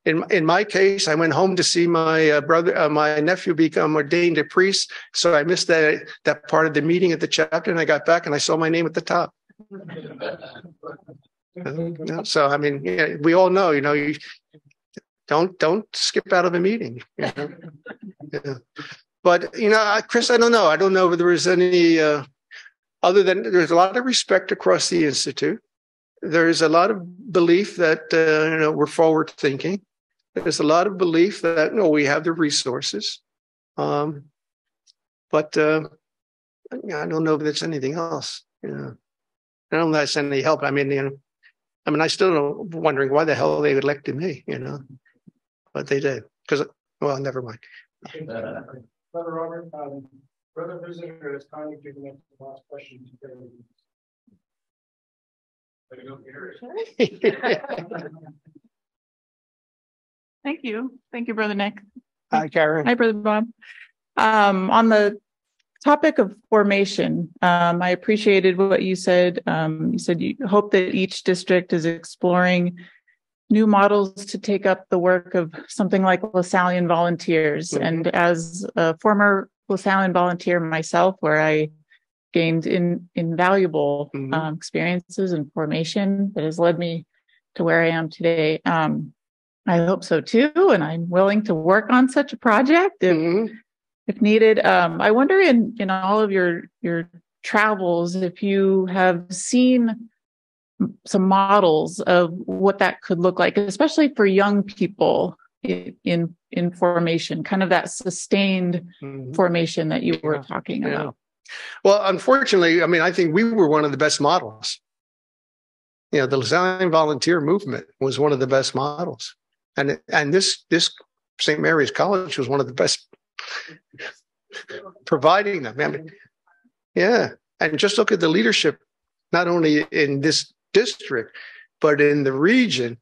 In my case, I went home to see my my nephew become ordained a priest, so I missed that part of the meeting at the chapter, and I got back and I saw my name at the top. So I mean, we all know, you don't skip out of a meeting. But Chris, I don't know. I don't know if there was any other than there's a lot of respect across the Institute. There's a lot of belief that we're forward thinking. There's a lot of belief that we have the resources, but I don't know if there's anything else. I don't know if that's any help. I mean, I still don't wondering why the hell they elected me. But they did never mind.
Brother Robert, brother visitor has kindly given us the last question.
Thank you, Brother Nick.
Hi, Karen.
Hi, Brother Bob. On the topic of formation, I appreciated what you said. You said you hope that each district is exploring new models to take up the work of something like Lasallian volunteers. Mm-hmm. And as a former Lasallian volunteer myself, where I gained invaluable experiences and formation that has led me to where I am today. I hope so too, and I'm willing to work on such a project if needed. I wonder in all of your travels, if you have seen some models of what that could look like, especially for young people in formation, kind of that sustained formation that you were talking about.
Well, unfortunately, I mean, I think we were one of the best models. You know, the Lasallian volunteer movement was one of the best models. And this St. Mary's College was one of the best providing them. I mean, yeah. And just look at the leadership, not only in this district, but in the region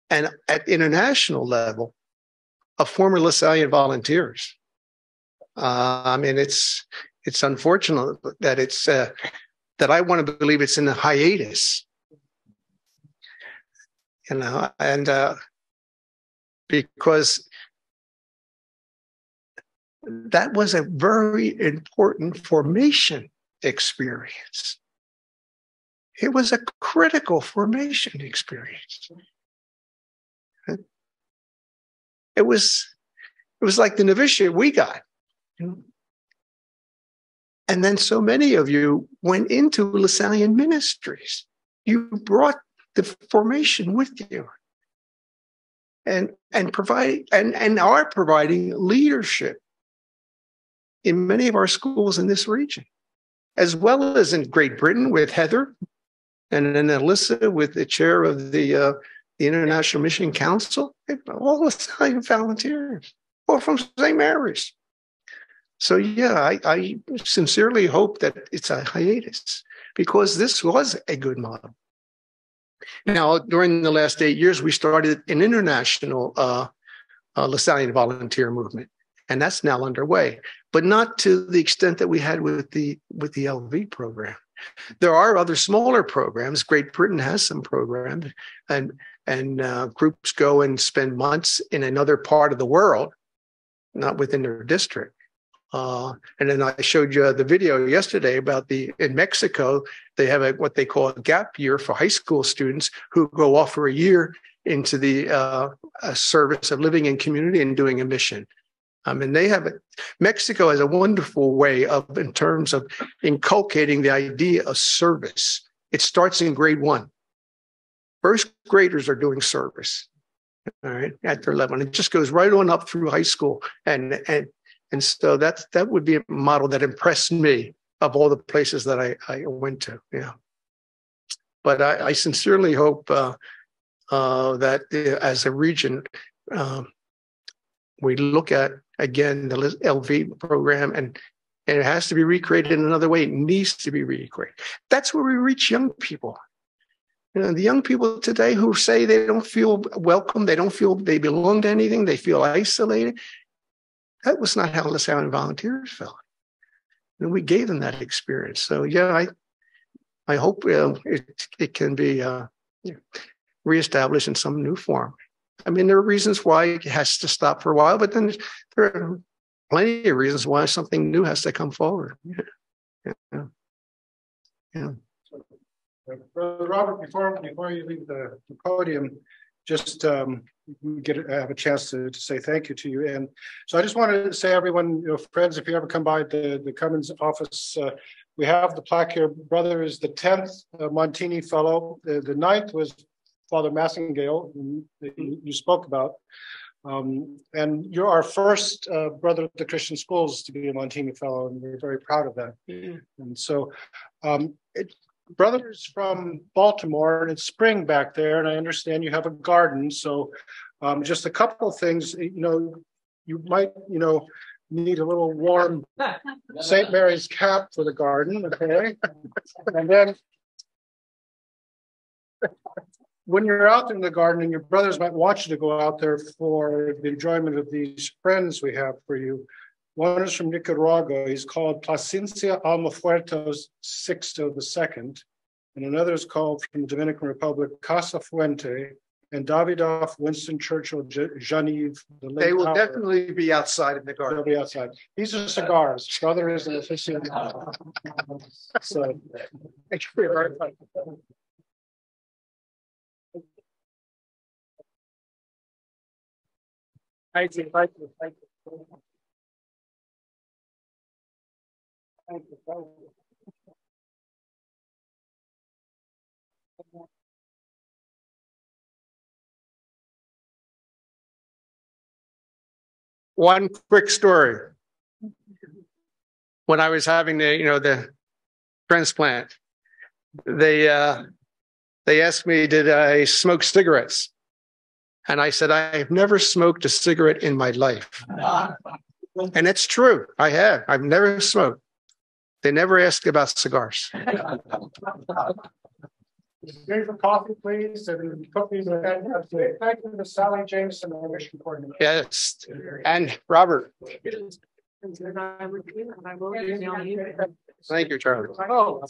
and at international level of former Lasallian volunteers. I mean, it's unfortunate that it's that I want to believe it's in a hiatus, you know, and because that was a very important formation experience. It was a critical formation experience. It was like the novitiate we got. And then so many of you went into Lasallian ministries. You brought the formation with you and are providing leadership in many of our schools in this region, as well as in Great Britain with Heather and then Alyssa with the chair of the International Mission Council, all Lasallian volunteers, or from St. Mary's. So, yeah, I sincerely hope that it's a hiatus because this was a good model. Now, during the last 8 years, we started an international Lasallian volunteer movement, and that's now underway, but not to the extent that we had with the LV program. There are other smaller programs. Great Britain has some programs, and groups go and spend months in another part of the world, not within their district. And then I showed you the video yesterday about in Mexico, they have what they call a gap year for high school students who go off for a year into the service of living in community and doing a mission. And Mexico has a wonderful way in terms of inculcating the idea of service. It starts in grade 1. First graders are doing service, all right, at their level. And it just goes right on up through high school. And so that would be a model that impressed me of all the places that I went to. Yeah. But I sincerely hope that as a region, we look at, again, the LV program, and it has to be recreated in another way. It needs to be recreated. That's where we reach young people. You know, the young people today who say they don't feel welcome, they don't feel they belong to anything, they feel isolated. That was not how Lasallian volunteers felt. And we gave them that experience. So, yeah, I hope it can be reestablished in some new form. I mean, there are reasons why it has to stop for a while, but then there are plenty of reasons why something new has to come forward. Yeah.
Brother Robert, before you leave the podium, just have a chance to say thank you to you. And so I just wanted to say, everyone, friends, if you ever come by the Cummins office, we have the plaque here. Brother is the 10th Montini Fellow. The 9th was Father Massingale, who you spoke about. And you're our first brother of the Christian schools to be a Montini Fellow, and we're very proud of that. And so brothers from Baltimore, and it's spring back there, and I understand you have a garden. So just a couple of things, you might, need a little warm St. Mary's cap for the garden, okay? And then when you're out in the garden, and your brothers might want you to go out there for the enjoyment of these friends we have for you, One is from Nicaragua. He's called Plasencia Almafuertes Sixto II. And another is called from the Dominican Republic, Casa Fuente, and Davidoff Winston Churchill Genevieve.
They will definitely be outside in the garden.
They'll be outside. These are cigars. Brother is an aficionado. So,
thank you for your very much.
Thank you. Thank you. Thank you. Thank you. Thank you.
One quick story. When I was having the transplant, they asked me, did I smoke cigarettes? And I said, I've never smoked a cigarette in my life. And it's true. I have. I've never smoked. They never asked about cigars.
Here's the coffee, please, and cookies. Thank you to Sally Jameson, our mission coordinator.
Yes. And Robert. Thank you, Charlie.
Oh.